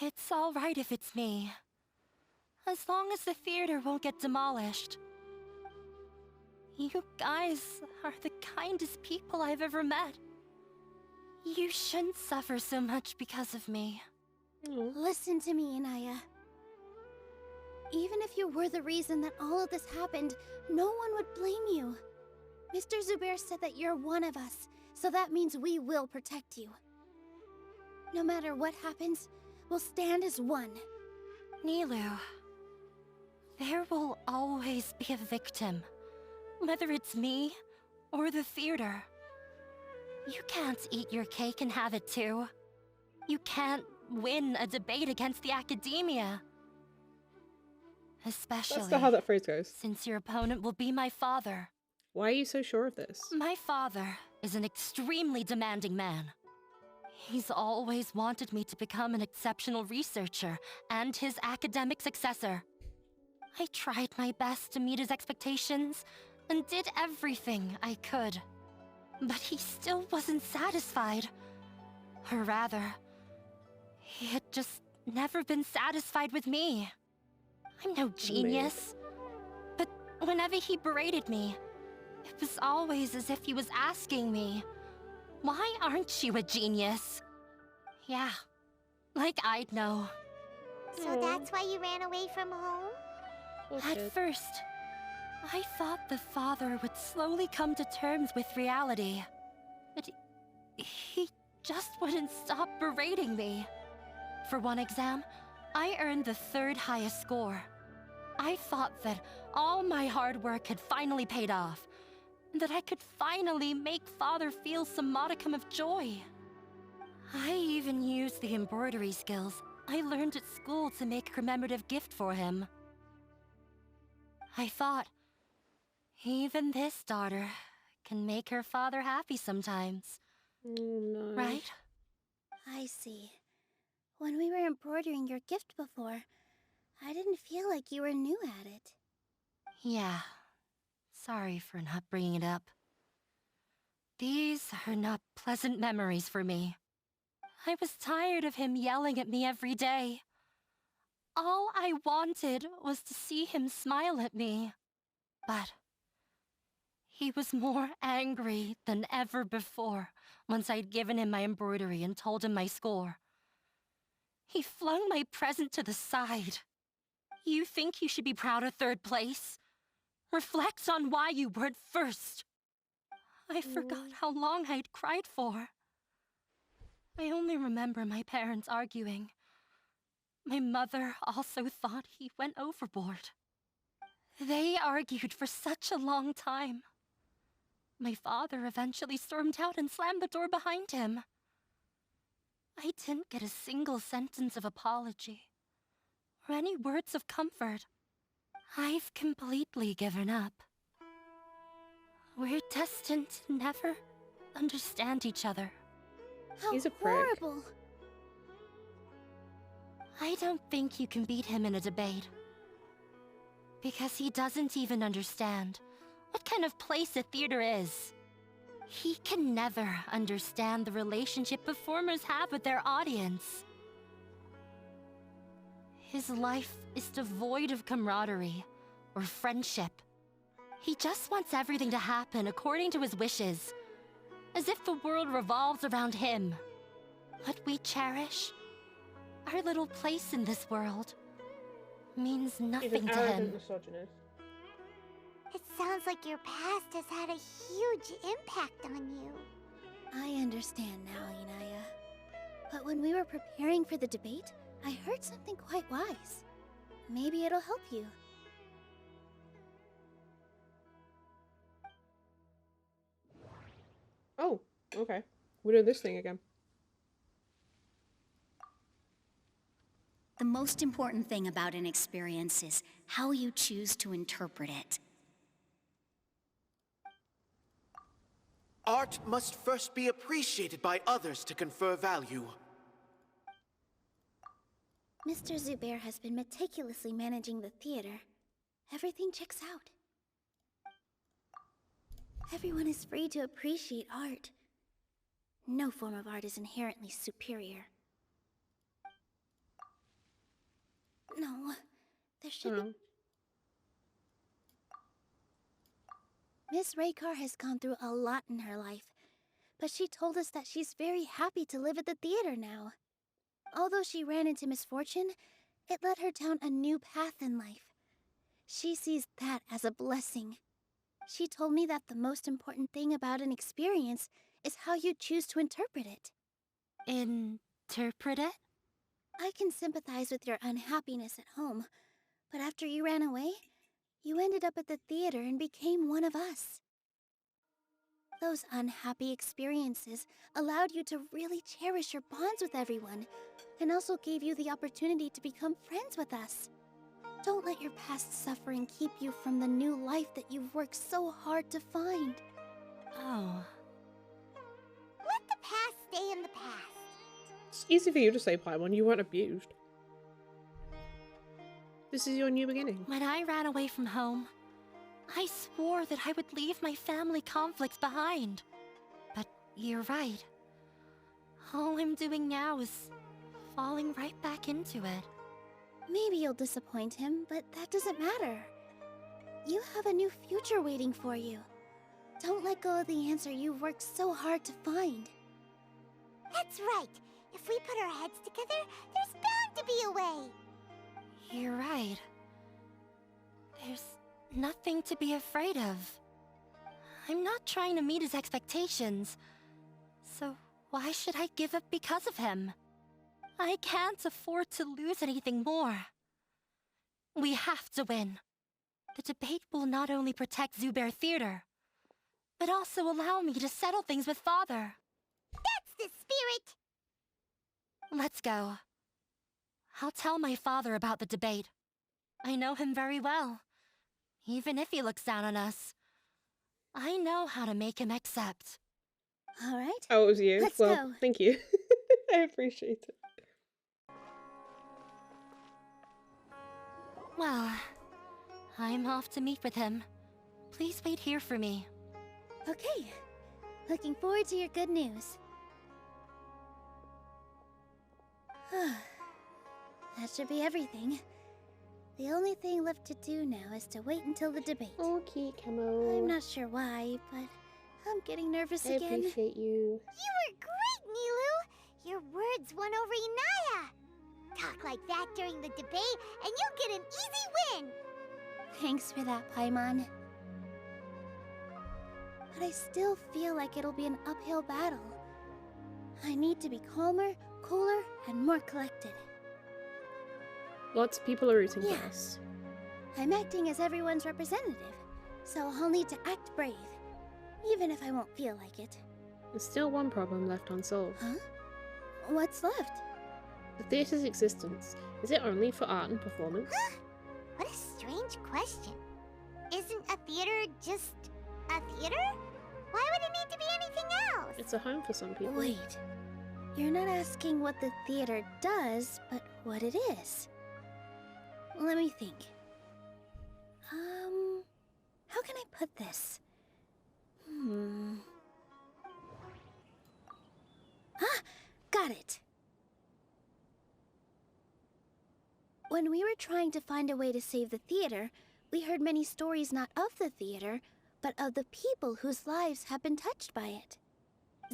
It's all right if it's me. As long as the theater won't get demolished. You guys are the kindest people I've ever met. You shouldn't suffer so much because of me. Listen to me, Inayah. Even if you were the reason that all of this happened, no one would blame you. Mr. Zubair said that you're one of us, so that means we will protect you. No matter what happens, we'll stand as one. Nilou, there will always be a victim. Whether it's me or the theater. You can't eat your cake and have it too. You can't win a debate against the academia. Especially That's not how that phrase goes. Since your opponent will be my father. Why are you so sure of this? My father is an extremely demanding man. He's always wanted me to become an exceptional researcher and his academic successor. I tried my best to meet his expectations and did everything I could. But he still wasn't satisfied. Or rather, he had just never been satisfied with me. I'm no genius. But whenever he berated me, it was always as if he was asking me, "Why aren't you a genius?" Yeah, like I'd know. So that's why you ran away from home? At first, I thought the father would slowly come to terms with reality. But he just wouldn't stop berating me. For one exam, I earned the 3rd highest score. I thought that all my hard work had finally paid off, and that I could finally make father feel some modicum of joy. I even used the embroidery skills I learned at school to make a commemorative gift for him. I thought, even this daughter can make her father happy sometimes. No. Right? I see. When we were embroidering your gift before, I didn't feel like you were new at it. Yeah. Sorry for not bringing it up. These are not pleasant memories for me. I was tired of him yelling at me every day. All I wanted was to see him smile at me. But he was more angry than ever before once I'd given him my embroidery and told him my score. He flung my present to the side. You think you should be proud of 3rd place? Reflect on why you weren't 1st. I forgot how long I'd cried for. I only remember my parents arguing. My mother also thought he went overboard. They argued for such a long time. My father eventually stormed out and slammed the door behind him. I didn't get a single sentence of apology or any words of comfort. I've completely given up. We're destined to never understand each other. How He's a prick. horrible! I don't think you can beat him in a debate. Because he doesn't even understand what kind of place a theater is. He can never understand the relationship performers have with their audience. His life is devoid of camaraderie or friendship. He just wants everything to happen according to his wishes, as if the world revolves around him. What we cherish, our little place in this world, means He's nothing an to arrogant him. misogynist. It sounds like your past has had a huge impact on you. I understand now, Inayah. But when we were preparing for the debate, I heard something quite wise. Maybe it'll help you. Oh, okay. We're doing this thing again. The most important thing about an experience is how you choose to interpret it. Art must first be appreciated by others to confer value. Mr. Zubair has been meticulously managing the theater. Everything checks out. Everyone is free to appreciate art. No form of art is inherently superior. No, there should be... Miss Raykar has gone through a lot in her life, but she told us that she's very happy to live at the theater now. Although she ran into misfortune, it led her down a new path in life. She sees that as a blessing. She told me that the most important thing about an experience is how you choose to interpret it. Interpret it? I can sympathize with your unhappiness at home, but after you ran away, you ended up at the theater and became one of us. Those unhappy experiences allowed you to really cherish your bonds with everyone, and also gave you the opportunity to become friends with us. Don't let your past suffering keep you from the new life that you've worked so hard to find. Oh. Let the past stay in the past. It's easy for you to say, Paimon. You weren't abused. This is your new beginning. When I ran away from home, I swore that I would leave my family conflicts behind. But you're right. All I'm doing now is falling right back into it. Maybe you'll disappoint him, but that doesn't matter. You have a new future waiting for you. Don't let go of the answer you've worked so hard to find. That's right. If we put our heads together, there's bound to be a way. You're right. There's nothing to be afraid of. I'm not trying to meet his expectations. So why should I give up because of him? I can't afford to lose anything more. We have to win. The debate will not only protect Zubair Theater, but also allow me to settle things with Father. That's the spirit! Let's go. I'll tell my father about the debate. I know him very well. Even if he looks down on us, I know how to make him accept. All right. Oh, it was you. Let's well, go. Thank you. I appreciate it. Well, I'm off to meet with him. Please wait here for me. Okay. Looking forward to your good news. That should be everything. The only thing left to do now is to wait until the debate. Okay, Camo. I'm not sure why, but I'm getting nervous again. I appreciate you. You were great, Nilou! Your words won over Inayah! Talk like that during the debate, and you'll get an easy win! Thanks for that, Paimon. But I still feel like it'll be an uphill battle. I need to be calmer, cooler, and more collected. Lots of people are rooting Yeah. for us. I'm acting as everyone's representative, so I'll need to act brave, even if I won't feel like it. There's still one problem left unsolved. Huh? What's left? The theatre's existence. Is it only for art and performance? What a strange question. Isn't a theater just a theater? Why would it need to be anything else? It's a home for some people. Wait. You're not asking what the theater does, but what it is. Let me think. How can I put this? Ah, got it. When we were trying to find a way to save the theater, we heard many stories not of the theater, but of the people whose lives have been touched by it.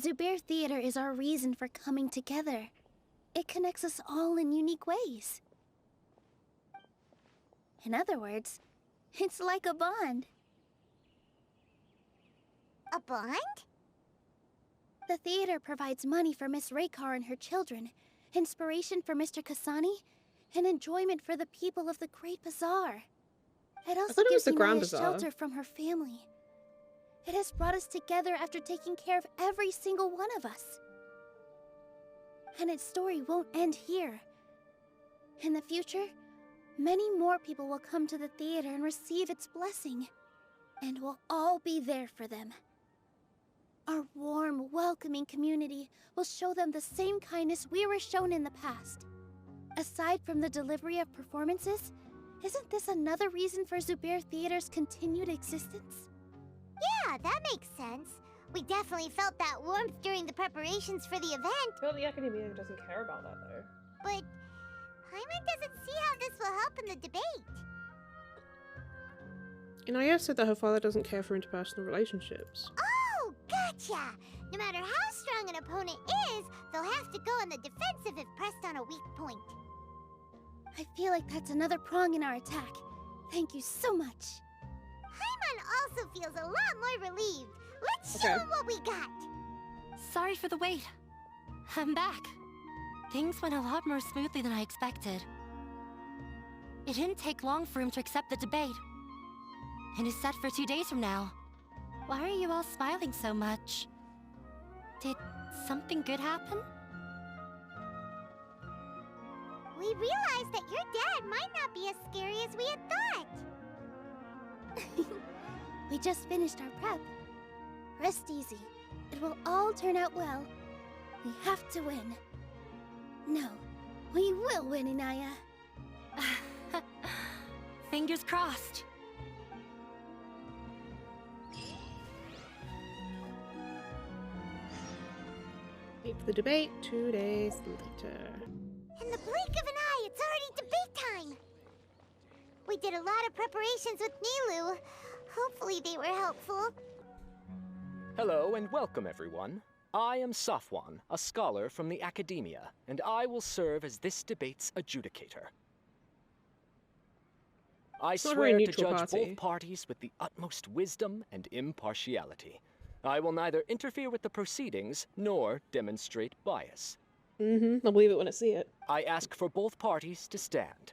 Zubair Theater is our reason for coming together. It connects us all in unique ways. In other words, it's like a bond. A bond? The theater provides money for Miss Raykar and her children, inspiration for Mr. Kasani, and enjoyment for the people of the Great Bazaar. It also thought it was gives the Grand Inayah Bazaar. shelter from her family. It has brought us together after taking care of every single one of us. And its story won't end here. In the future, many more people will come to the theater and receive its blessing. And we'll all be there for them. Our warm, welcoming community will show them the same kindness we were shown in the past. Aside from the delivery of performances, isn't this another reason for Zubair Theater's continued existence? Yeah, that makes sense. We definitely felt that warmth during the preparations for the event. I feel the Academia doesn't care about that though. But Paimon doesn't see how this will help in the debate. Inayah said that her father doesn't care for interpersonal relationships. Oh, gotcha! No matter how strong an opponent is, they'll have to go on the defensive if pressed on a weak point. I feel like that's another prong in our attack. Thank you so much. Paimon also feels a lot more relieved. Let's show him what we got. Sorry for the wait. I'm back. Things went a lot more smoothly than I expected. It didn't take long for him to accept the debate. And it's set for 2 days from now. Why are you all smiling so much? Did something good happen? We realized that your dad might not be as scary as we had thought. We just finished our prep. Rest easy. It will all turn out well. We have to win. No, we will win, Inayah. Fingers crossed. Wait for the debate 2 days later. In the blink of an eye, it's already debate time! We did a lot of preparations with Nilou. Hopefully they were helpful. Hello and welcome, everyone. I am Safwan, a scholar from the Academia, and I will serve as this debate's adjudicator. I swear to judge both parties with the utmost wisdom and impartiality. I will neither interfere with the proceedings nor demonstrate bias. I'll believe it when I see it. I ask for both parties to stand.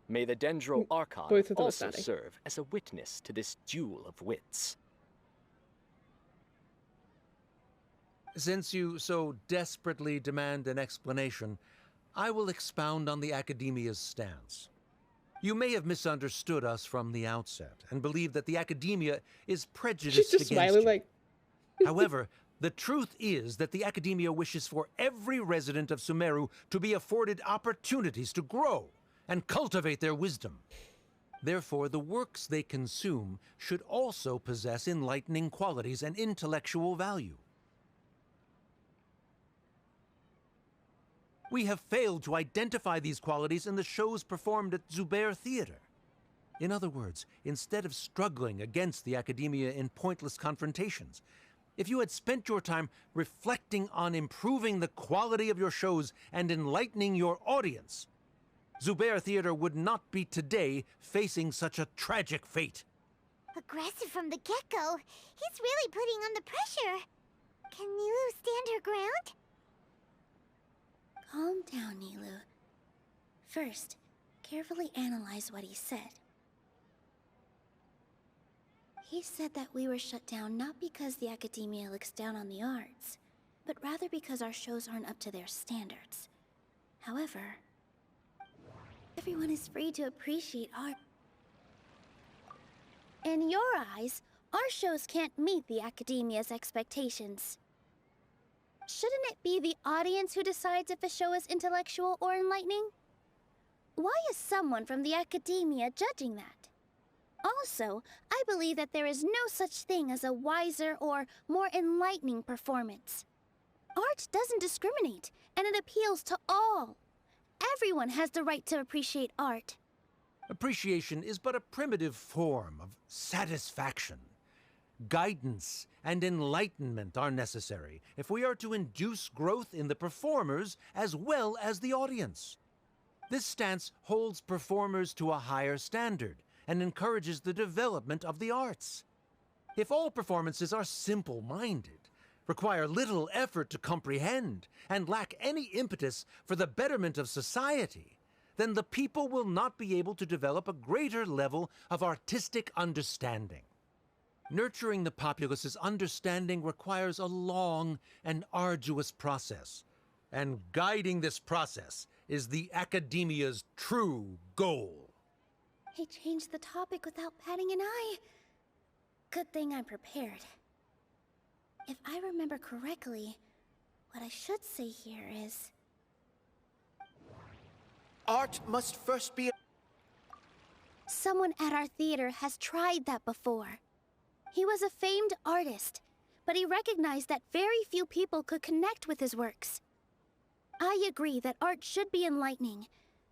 May the Dendro Archon also serve as a witness to this duel of wits. Since you so desperately demand an explanation, I will expound on the Academia's stance. You may have misunderstood us from the outset and believe that the Academia is prejudiced against you. However, the truth is that the Academia wishes for every resident of Sumeru to be afforded opportunities to grow and cultivate their wisdom. Therefore, the works they consume should also possess enlightening qualities and intellectual value. We have failed to identify these qualities in the shows performed at Zubair Theater. In other words, instead of struggling against the Academia in pointless confrontations, if you had spent your time reflecting on improving the quality of your shows and enlightening your audience, Zubair Theater would not be today facing such a tragic fate. Aggressive from the get-go. He's really putting on the pressure. Can Nilou stand her ground? Calm down, Nilou. First, carefully analyze what he said. He said that we were shut down not because the Academia looks down on the arts, but rather because our shows aren't up to their standards. However, everyone is free to appreciate art. In your eyes, our shows can't meet the Academia's expectations. Shouldn't it be the audience who decides if a show is intellectual or enlightening? Why is someone from the Academia judging that? Also, I believe that there is no such thing as a wiser or more enlightening performance. Art doesn't discriminate, and it appeals to all. Everyone has the right to appreciate art. Appreciation is but a primitive form of satisfaction. Guidance and enlightenment are necessary if we are to induce growth in the performers as well as the audience. This stance holds performers to a higher standard and encourages the development of the arts. If all performances are simple-minded, require little effort to comprehend, and lack any impetus for the betterment of society, then the people will not be able to develop a greater level of artistic understanding. Nurturing the populace's understanding requires a long and arduous process, and guiding this process is the Academia's true goal. He changed the topic without batting an eye. Good thing I'm prepared. If I remember correctly, what I should say here is... art must first be... Someone at our theater has tried that before. He was a famed artist, but he recognized that very few people could connect with his works. I agree that art should be enlightening,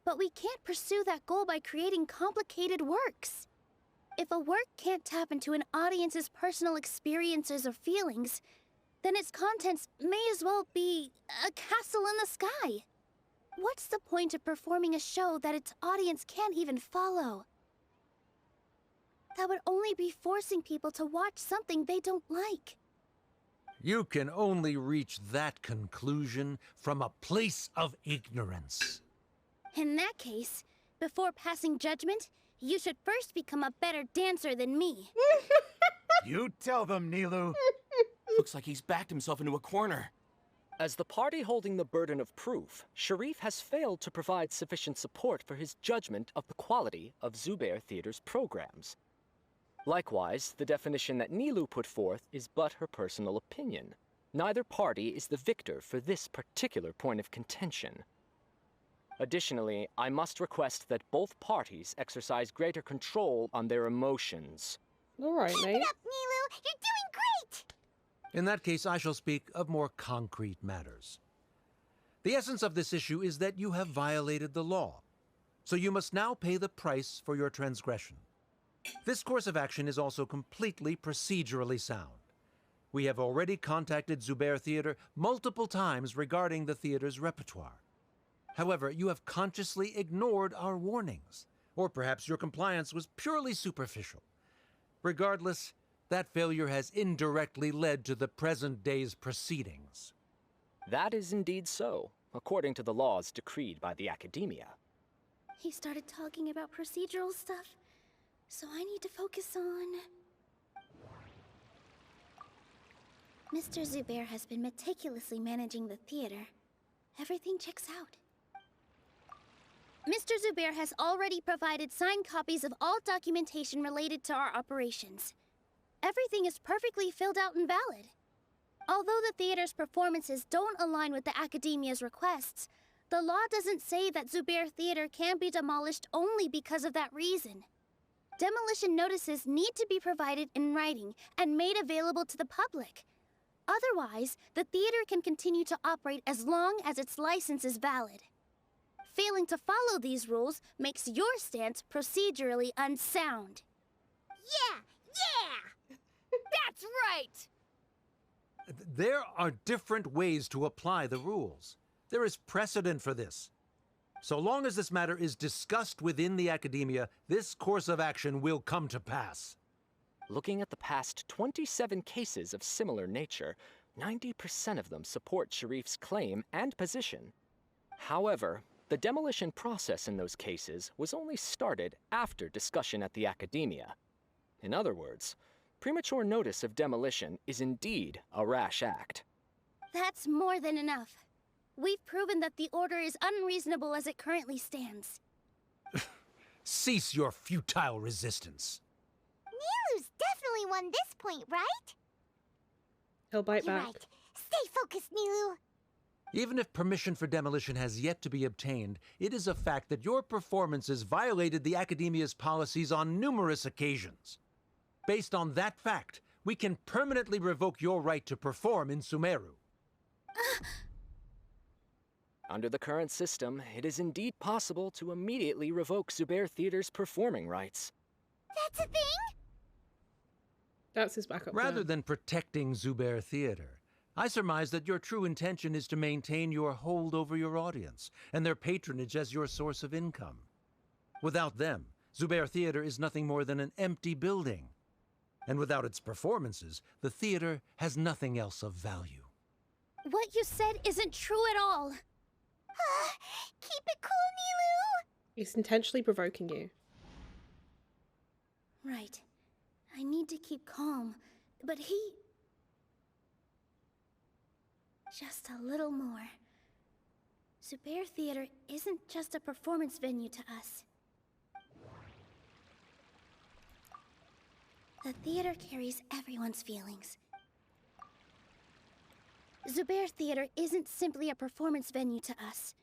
but we can't pursue that goal by creating complicated works. If a work can't tap into an audience's personal experiences or feelings, then its contents may as well be a castle in the sky. What's the point of performing a show that its audience can't even follow? That would only be forcing people to watch something they don't like. You can only reach that conclusion from a place of ignorance. In that case, before passing judgment, you should first become a better dancer than me. You tell them, Nilou. Looks like he's backed himself into a corner. As the party holding the burden of proof, Sharif has failed to provide sufficient support for his judgment of the quality of Zubair Theater's programs. Likewise, the definition that Nilou put forth is but her personal opinion. Neither party is the victor for this particular point of contention. Additionally, I must request that both parties exercise greater control on their emotions. All right, mate. Keep it up, Nilou! You're doing great! In that case, I shall speak of more concrete matters. The essence of this issue is that you have violated the law, so you must now pay the price for your transgression. This course of action is also completely procedurally sound. We have already contacted Zubair Theater multiple times regarding the theater's repertoire. However, you have consciously ignored our warnings, or perhaps your compliance was purely superficial. Regardless, that failure has indirectly led to the present day's proceedings. That is indeed so, according to the laws decreed by the Academia. He started talking about procedural stuff, so I need to focus on... Mr. Zubair has been meticulously managing the theater. Everything checks out. Mr. Zubair has already provided signed copies of all documentation related to our operations. Everything is perfectly filled out and valid. Although the theater's performances don't align with the Academia's requests, the law doesn't say that Zubair Theater can be demolished only because of that reason. Demolition notices need to be provided in writing and made available to the public. Otherwise, the theater can continue to operate as long as its license is valid. Failing to follow these rules makes your stance procedurally unsound. Yeah! Yeah! That's right! There are different ways to apply the rules. There is precedent for this. So long as this matter is discussed within the Academia, this course of action will come to pass. Looking at the past 27 cases of similar nature, 90% of them support Sharif's claim and position. However, the demolition process in those cases was only started after discussion at the Academia. In other words, premature notice of demolition is indeed a rash act. That's more than enough. We've proven that the order is unreasonable as it currently stands. Cease your futile resistance. Nilou's definitely won this point, right? He'll bite You're back. right. Stay focused, Nilou. Even if permission for demolition has yet to be obtained, it is a fact that your performances violated the Academia's policies on numerous occasions. Based on that fact, we can permanently revoke your right to perform in Sumeru. Under the current system, it is indeed possible to immediately revoke Zubair Theater's performing rights. That's a thing? That's his backup Rather plan. than protecting Zubair Theater, I surmise that your true intention is to maintain your hold over your audience and their patronage as your source of income. Without them, Zubair Theater is nothing more than an empty building. And without its performances, the theater has nothing else of value. What you said isn't true at all. Keep it cool, Nilou. He's intentionally provoking you. Right. I need to keep calm, but he... Just a little more. Zubair Theater isn't just a performance venue to us. The theater carries everyone's feelings. Zubair Theater isn't simply a performance venue to us.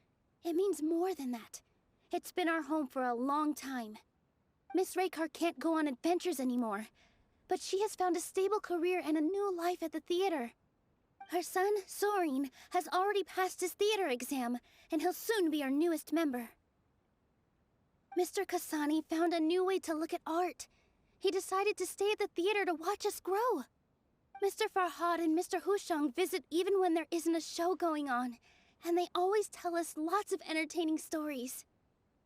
It means more than that. It's been our home for a long time. Miss Raykar can't go on adventures anymore, but she has found a stable career and a new life at the theater. Her son, Soren, has already passed his theater exam, and he'll soon be our newest member. Mr. Kasani found a new way to look at art. He decided to stay at the theater to watch us grow. Mr. Farhad and Mr. Hushang visit even when there isn't a show going on, and they always tell us lots of entertaining stories.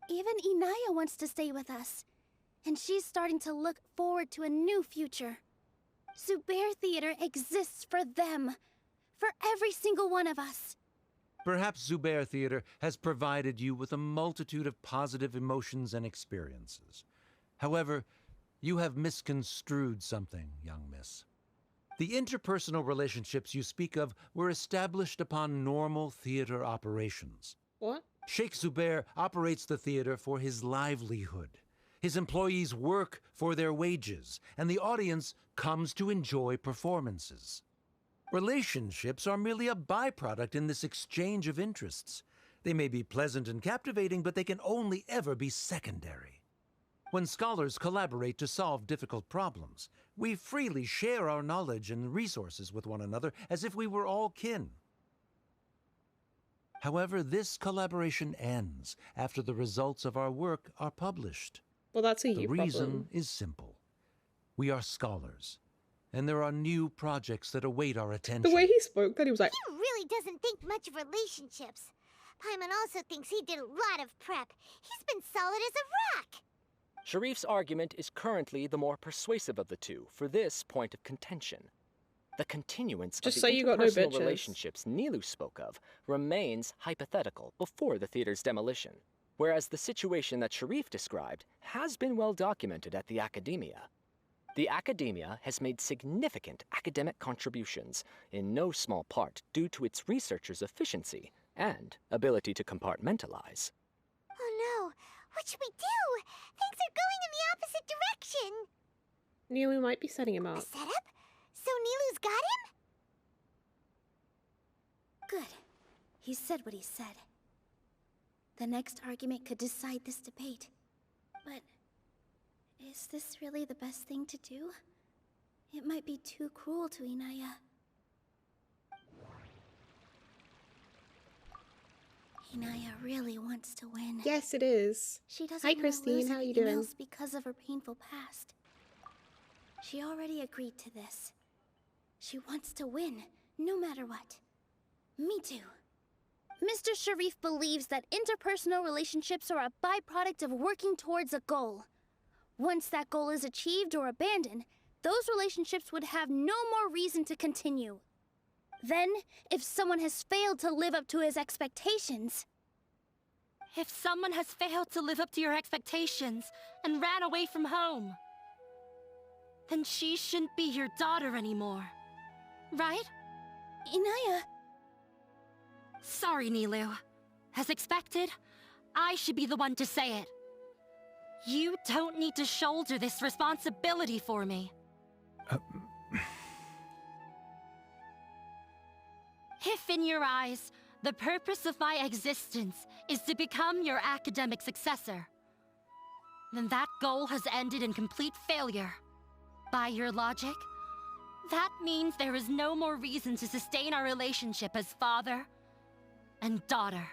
Even Inayah wants to stay with us, and she's starting to look forward to a new future. Zubair Theater exists for them, for every single one of us. Perhaps Zubair Theater has provided you with a multitude of positive emotions and experiences. However, you have misconstrued something, young miss. The interpersonal relationships you speak of were established upon normal theater operations. What? Sheikh Zubair operates the theater for his livelihood. His employees work for their wages, and the audience comes to enjoy performances. Relationships are merely a byproduct in this exchange of interests. They may be pleasant and captivating, but they can only ever be secondary. When scholars collaborate to solve difficult problems, we freely share our knowledge and resources with one another as if we were all kin. However, this collaboration ends after the results of our work are published. Well, that's a you The problem. reason is simple. We are scholars, and there are new projects that await our attention. The way he spoke, that he was like, He really doesn't think much of relationships. Paimon also thinks he did a lot of prep. He's been solid as a rock. Sharif's argument is currently the more persuasive of the two for this point of contention. The continuance Just of say the you got no interpersonal bitches. relationships Nilou spoke of remains hypothetical before the theater's demolition, whereas the situation that Sharif described has been well documented at the Academia. The Academia has made significant academic contributions, in no small part due to its researchers' efficiency and ability to compartmentalize. Oh no, what should we do? Things are going in the opposite direction. Nilou might be setting him A up. setup? So Nilou's got him? Good. He said what he said. The next argument could decide this debate. But is this really the best thing to do? It might be too cruel to Inayah. Inayah really wants to win. Yes, it is. She doesn't Hi, want to Christine. lose How you anything doing? else because of her painful past. She already agreed to this. She wants to win, no matter what. Me too. Mr. Sharif believes that interpersonal relationships are a byproduct of working towards a goal. Once that goal is achieved or abandoned, those relationships would have no more reason to continue. Then, if someone has failed to live up to his expectations... If someone has failed to live up to your expectations and ran away from home, then she shouldn't be your daughter anymore. Right? Inayah... Sorry, Nilou. As expected, I should be the one to say it. You don't need to shoulder this responsibility for me. If in your eyes, the purpose of my existence is to become your academic successor, then that goal has ended in complete failure. By your logic, that means there is no more reason to sustain our relationship as father and daughter.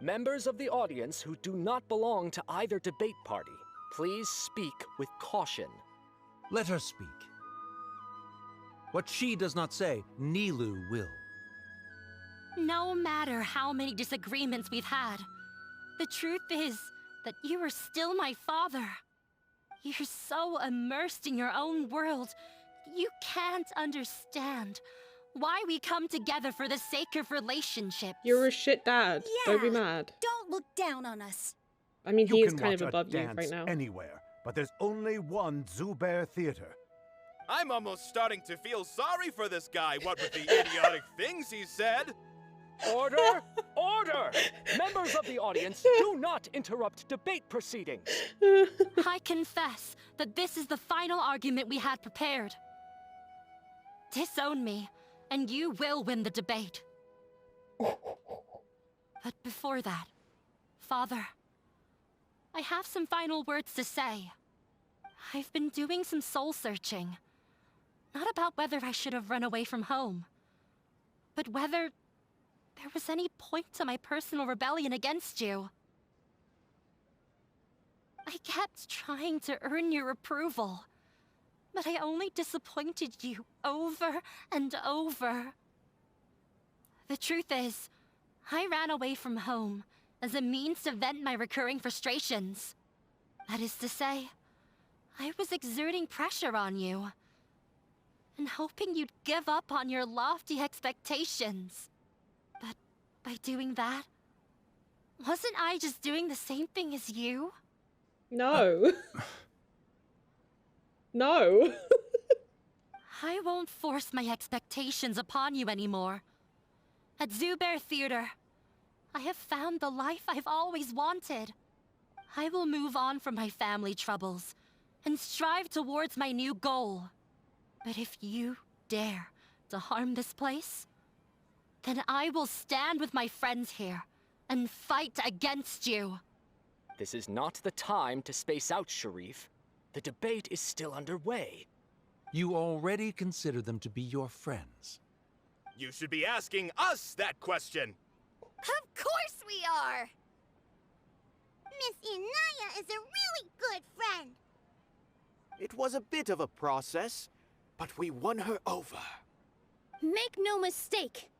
Members of the audience who do not belong to either debate party, please speak with caution. Let her speak. What she does not say, Nilou will. No matter how many disagreements we've had, the truth is that you are still my father. You're so immersed in your own world, you can't understand why we come together for the sake of relationships. You're a shit dad. Don't be mad. Don't look down on us. I mean, You he is can kind of watch a above you dance right now. anywhere, but there's only one Zubair Theater. I'm almost starting to feel sorry for this guy, what with the idiotic things he said. Order! Order! Members of the audience, do not interrupt debate proceedings. I confess that this is the final argument we had prepared. Disown me, and you will win the debate. But before that, Father, I have some final words to say. I've been doing some soul searching. Not about whether I should have run away from home, but whether there was any point to my personal rebellion against you. I kept trying to earn your approval, but I only disappointed you over and over. The truth is, I ran away from home as a means to vent my recurring frustrations. That is to say, I was exerting pressure on you, and hoping you'd give up on your lofty expectations. But by doing that, wasn't I just doing the same thing as you? No. No. I won't force my expectations upon you anymore. At Zubear Theater, I have found the life I've always wanted. I will move on from my family troubles and strive towards my new goal. But if you dare to harm this place, then I will stand with my friends here and fight against you. This is not the time to space out, Sharif. The debate is still underway. You already consider them to be your friends. You should be asking us that question. Of course we are! Miss Inayah is a really good friend. It was a bit of a process, but we won her over. Make no mistake.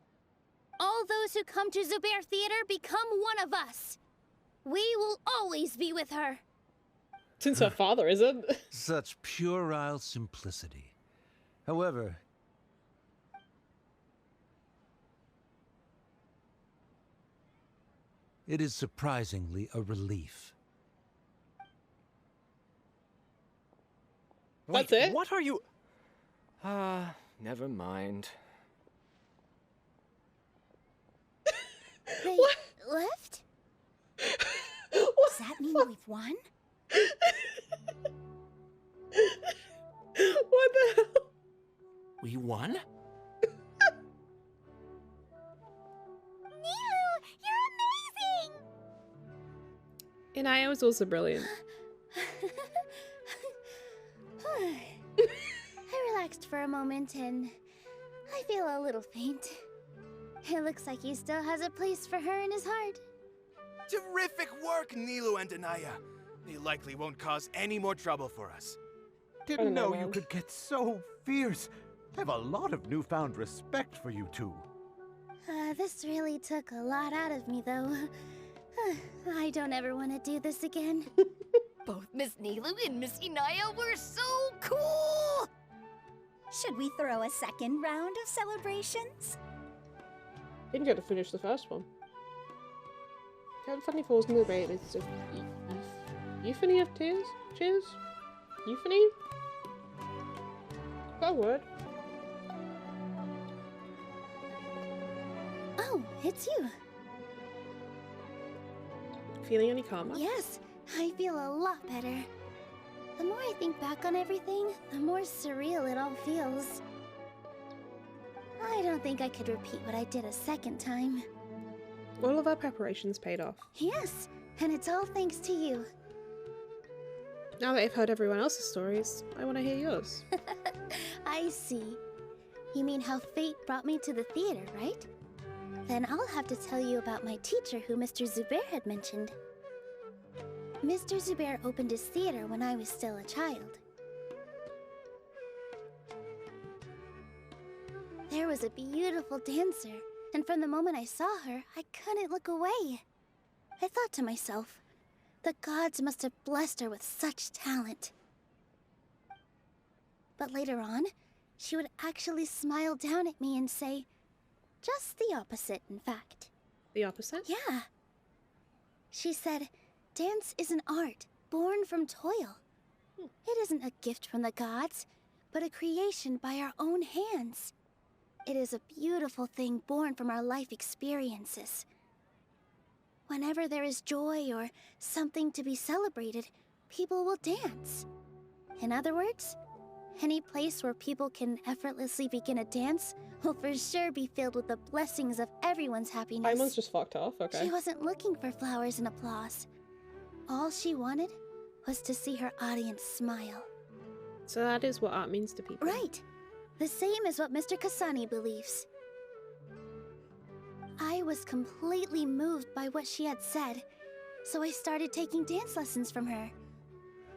All those who come to Zubear Theater become one of us. We will always be with her. Since her father isn't. Such puerile simplicity. However, it is surprisingly a relief. That's Wait, it? what are you... never mind. They left? Does that mean we've won? What the hell? We won? Nilou, you're amazing! Inayah was also brilliant. I relaxed for a moment and I feel a little faint. It looks like he still has a place for her in his heart. Terrific work, Nilou and Inayah. They likely won't cause any more trouble for us. Didn't know you could get so fierce. I have a lot of newfound respect for you two. This really took a lot out of me, though. I don't ever want to do this again. Both Miss Nilou and Miss Inayah were so cool! Should we throw a second round of celebrations? Didn't get to finish the first one. Funny Falls in the Bay. It's a euphony of tears? Cheers? Euphony? Got a word. Oh, it's you. Feeling any calmer? Yes, I feel a lot better. The more I think back on everything, the more surreal it all feels. I don't think I could repeat what I did a second time. All of our preparations paid off. Yes, and it's all thanks to you. Now that I've heard everyone else's stories, I want to hear yours. I see. You mean how fate brought me to the theater, right? Then I'll have to tell you about my teacher who Mr. Zubair had mentioned. Mr. Zubair opened his theater when I was still a child. There was a beautiful dancer, and from the moment I saw her, I couldn't look away. I thought to myself, the gods must have blessed her with such talent. But later on, she would actually smile down at me and say, just the opposite, in fact. The opposite? Yeah. She said, dance is an art born from toil. It isn't a gift from the gods, but a creation by our own hands. It is a beautiful thing born from our life experiences. Whenever there is joy or something to be celebrated, people will dance. In other words, any place where people can effortlessly begin a dance will for sure be filled with the blessings of everyone's happiness. Paimon's just fucked off, okay. She wasn't looking for flowers and applause. All she wanted was to see her audience smile. So that is what art means to people. Right. The same as what Mr. Kasani believes. I was completely moved by what she had said, so I started taking dance lessons from her.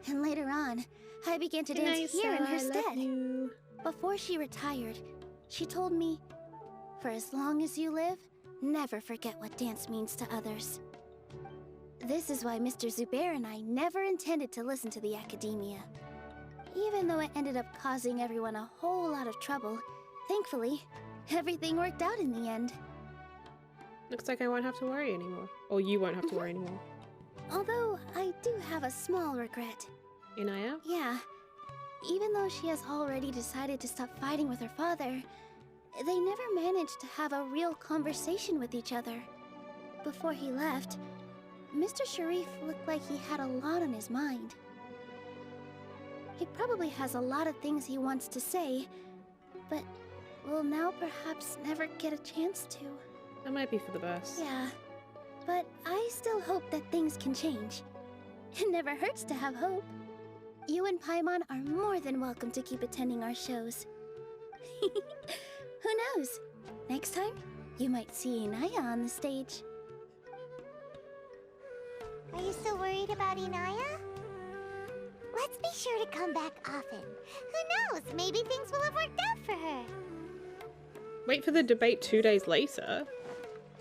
And later on, I began to dance here in her stead. Before she retired, she told me, "For as long as you live, never forget what dance means to others." This is why Mr. Zubair and I never intended to listen to the academia. Even though it ended up causing everyone a whole lot of trouble, thankfully, everything worked out in the end. Looks like I won't have to worry anymore. Or you won't have to worry anymore. Although, I do have a small regret. Inayah? Yeah. Even though she has already decided to stop fighting with her father, they never managed to have a real conversation with each other. Before he left, Mr. Sharif looked like he had a lot on his mind. He probably has a lot of things he wants to say, but will now perhaps never get a chance to. That might be for the best. Yeah, but I still hope that things can change. It never hurts to have hope. You and Paimon are more than welcome to keep attending our shows. Who knows? Next time, you might see Inayah on the stage. Are you still worried about Inayah? Let's be sure to come back often. Who knows? Maybe things will have worked out for her. Wait for the debate 2 days later?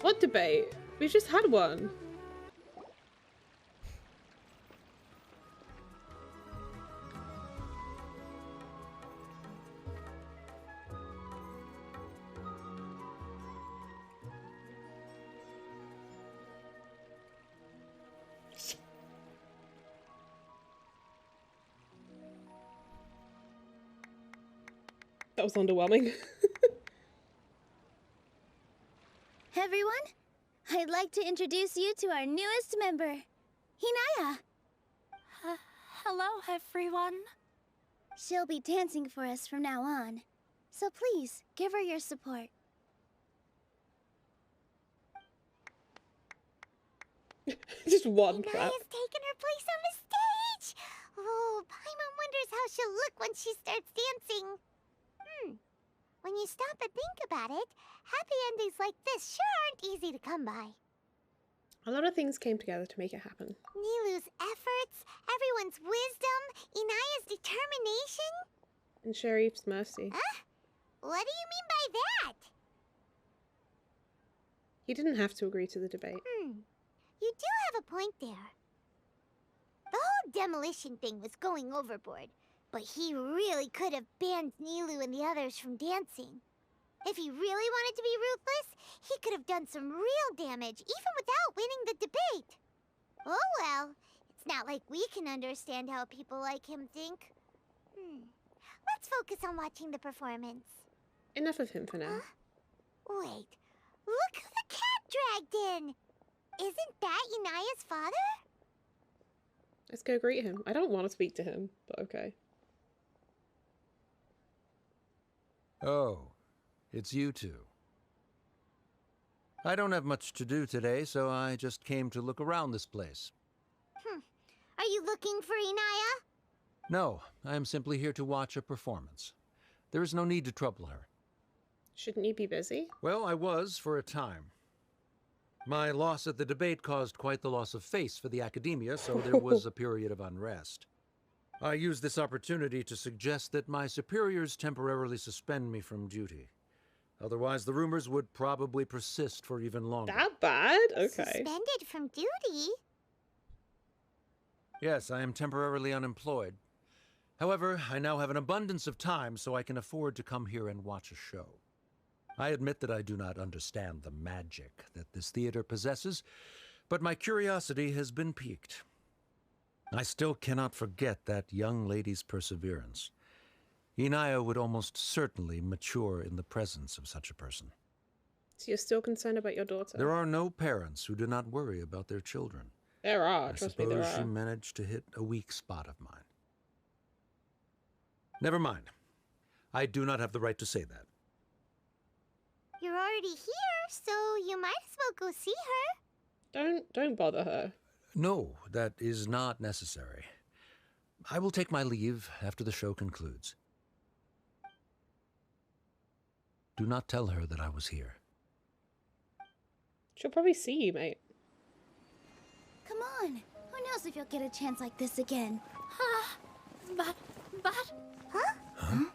What debate? We just had one. That was underwhelming. Everyone, I'd like to introduce you to our newest member, Inayah. Hello, everyone. She'll be dancing for us from now on, so please give her your support. Just one clap. Inayah's taken her place on the stage. Oh, Paimon wonders how she'll look when she starts dancing. When you stop and think about it, happy endings like this sure aren't easy to come by. A lot of things came together to make it happen. Nilou's efforts, everyone's wisdom, Inayah's determination. And Sharif's mercy. Huh? What do you mean by that? He didn't have to agree to the debate. You do have a point there. The whole demolition thing was going overboard, but he really could have banned Nilou and the others from dancing. If he really wanted to be ruthless, he could have done some real damage, even without winning the debate. Oh well, it's not like we can understand how people like him think. Let's focus on watching the performance. Enough of him for now. Wait, look who the cat dragged in! Isn't that Inayah's father? Let's go greet him. I don't want to speak to him, but okay. Oh, it's you two. I don't have much to do today, so I just came to look around this place. Are you looking for Inayah? No, I am simply here to watch a performance. There is no need to trouble her. Shouldn't you be busy? Well, I was for a time. My loss at the debate caused quite the loss of face for the academia, so there was a period of unrest. I used this opportunity to suggest that my superiors temporarily suspend me from duty. Otherwise, the rumors would probably persist for even longer. That bad? Okay. Suspended from duty? Yes, I am temporarily unemployed. However, I now have an abundance of time, so I can afford to come here and watch a show. I admit that I do not understand the magic that this theater possesses, but my curiosity has been piqued. I still cannot forget that young lady's perseverance. Inayah would almost certainly mature in the presence of such a person. So you're still concerned about your daughter? There are no parents who do not worry about their children. There are, trust me, there I suppose she are. managed to hit a weak spot of mine. Never mind. I do not have the right to say that. You're already here, so you might as well go see her. Don't bother her. No, that is not necessary. I will take my leave after the show concludes. Do not tell her that I was here. She'll probably see you, mate. Come on. Who knows if you'll get a chance like this again? But... Huh?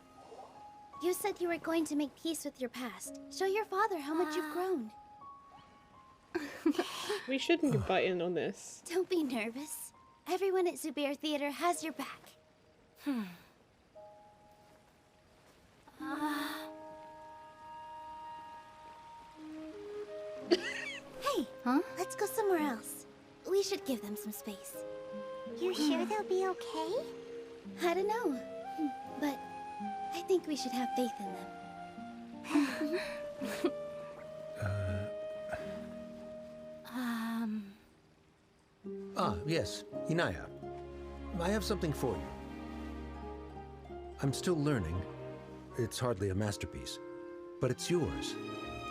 You said you were going to make peace with your past. Show your father how much you've grown. We shouldn't butt in on this. Don't be nervous. Everyone at Zubair Theater has your back. Hey, let's go somewhere else. We should give them some space. You sure they'll be okay? I don't know, but I think we should have faith in them. Yes, Inayah. I have something for you. I'm still learning. It's hardly a masterpiece, but it's yours,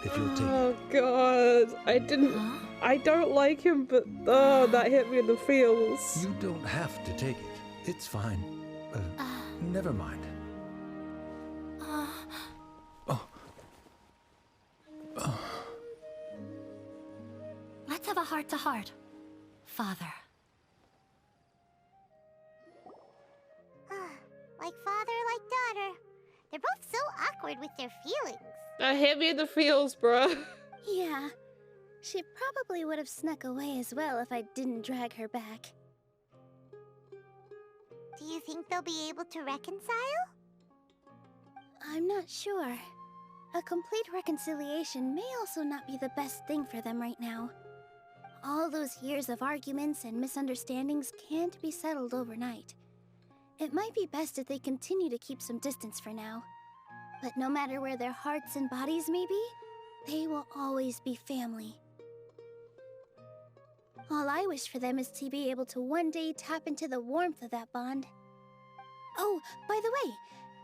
if you'll take it. Oh god, I don't like him, but that hit me in the feels. You don't have to take it. It's fine. Never mind. Let's have a heart-to-heart, Father. Like father, like daughter. They're both so awkward with their feelings. That hit me in the feels, bruh. Yeah, she probably would have snuck away as well if I didn't drag her back. Do you think they'll be able to reconcile? I'm not sure. A complete reconciliation may also not be the best thing for them right now. All those years of arguments and misunderstandings can't be settled overnight. It might be best if they continue to keep some distance for now. But no matter where their hearts and bodies may be, they will always be family. All I wish for them is to be able to one day tap into the warmth of that bond. Oh, by the way,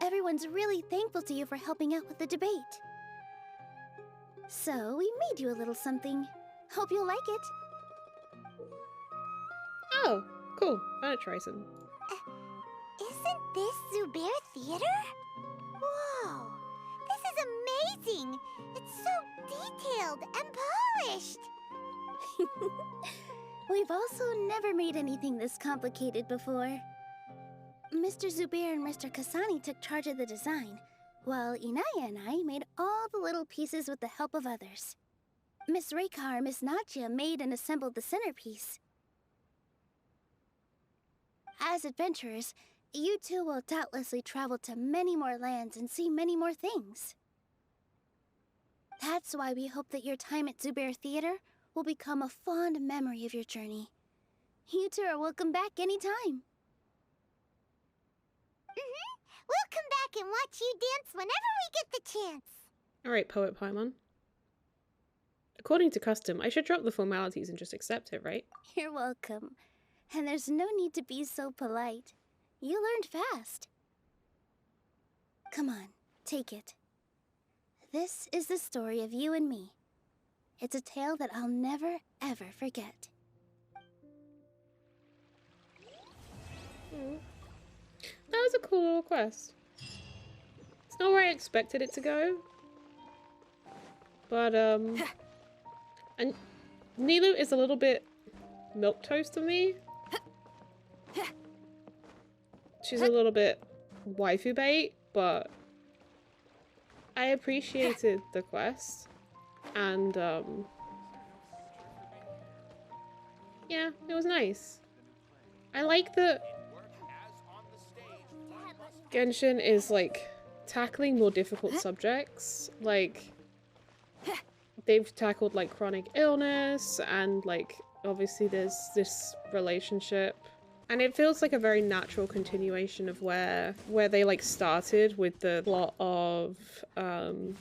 everyone's really thankful to you for helping out with the debate. So, we made you a little something. Hope you'll like it. Oh, cool. I'm gonna try some. Isn't this Zubair Theater? Whoa! This is amazing! It's so detailed and polished! We've also never made anything this complicated before. Mr. Zubair and Mr. Kasani took charge of the design, while Inayah and I made all the little pieces with the help of others. Miss Raykar and Miss Nadia made and assembled the centerpiece. As adventurers, you two will doubtlessly travel to many more lands and see many more things. That's why we hope that your time at Zubair Theater will become a fond memory of your journey. You two are welcome back anytime. We'll come back and watch you dance whenever we get the chance. Alright, Poet Paimon. According to custom, I should drop the formalities and just accept it, right? You're welcome. And there's no need to be so polite. You learned fast. Come on, take it. This is the story of you and me. It's a tale that I'll never, ever forget. That was a cool little quest. It's not where I expected it to go. But, and Nilou is a little bit milquetoast to me. She's a little bit waifu bait, but I appreciated the quest. And, yeah, it was nice. I like that Genshin is, like, tackling more difficult subjects. Like, they've tackled, like, chronic illness, and, like, obviously there's this relationship. And it feels like a very natural continuation of where they, like, started with the plot of,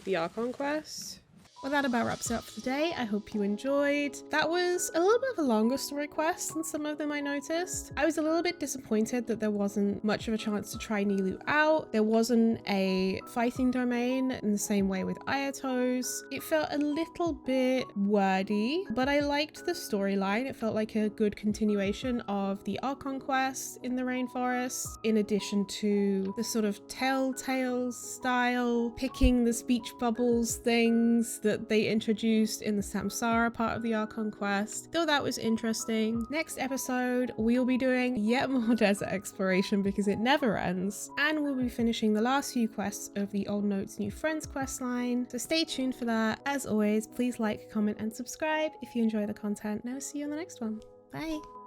the Archon quest. Well, that about wraps it up for today. I hope you enjoyed. That was a little bit of a longer story quest than some of them I noticed. I was a little bit disappointed that there wasn't much of a chance to try Nilou out. There wasn't a fighting domain in the same way with Ayatos. It felt a little bit wordy, but I liked the storyline. It felt like a good continuation of the Archon quest in the rainforest, in addition to the sort of telltale style, picking the speech bubbles things that they introduced in the Samsara part of the Archon quest. Though that was interesting. Next episode, we'll be doing yet more desert exploration because it never ends, and we'll be finishing the last few quests of the Old Notes New Friends quest line, so stay tuned for that. As always, please like, comment, and subscribe if you enjoy the content, and I'll see you on the next one. Bye!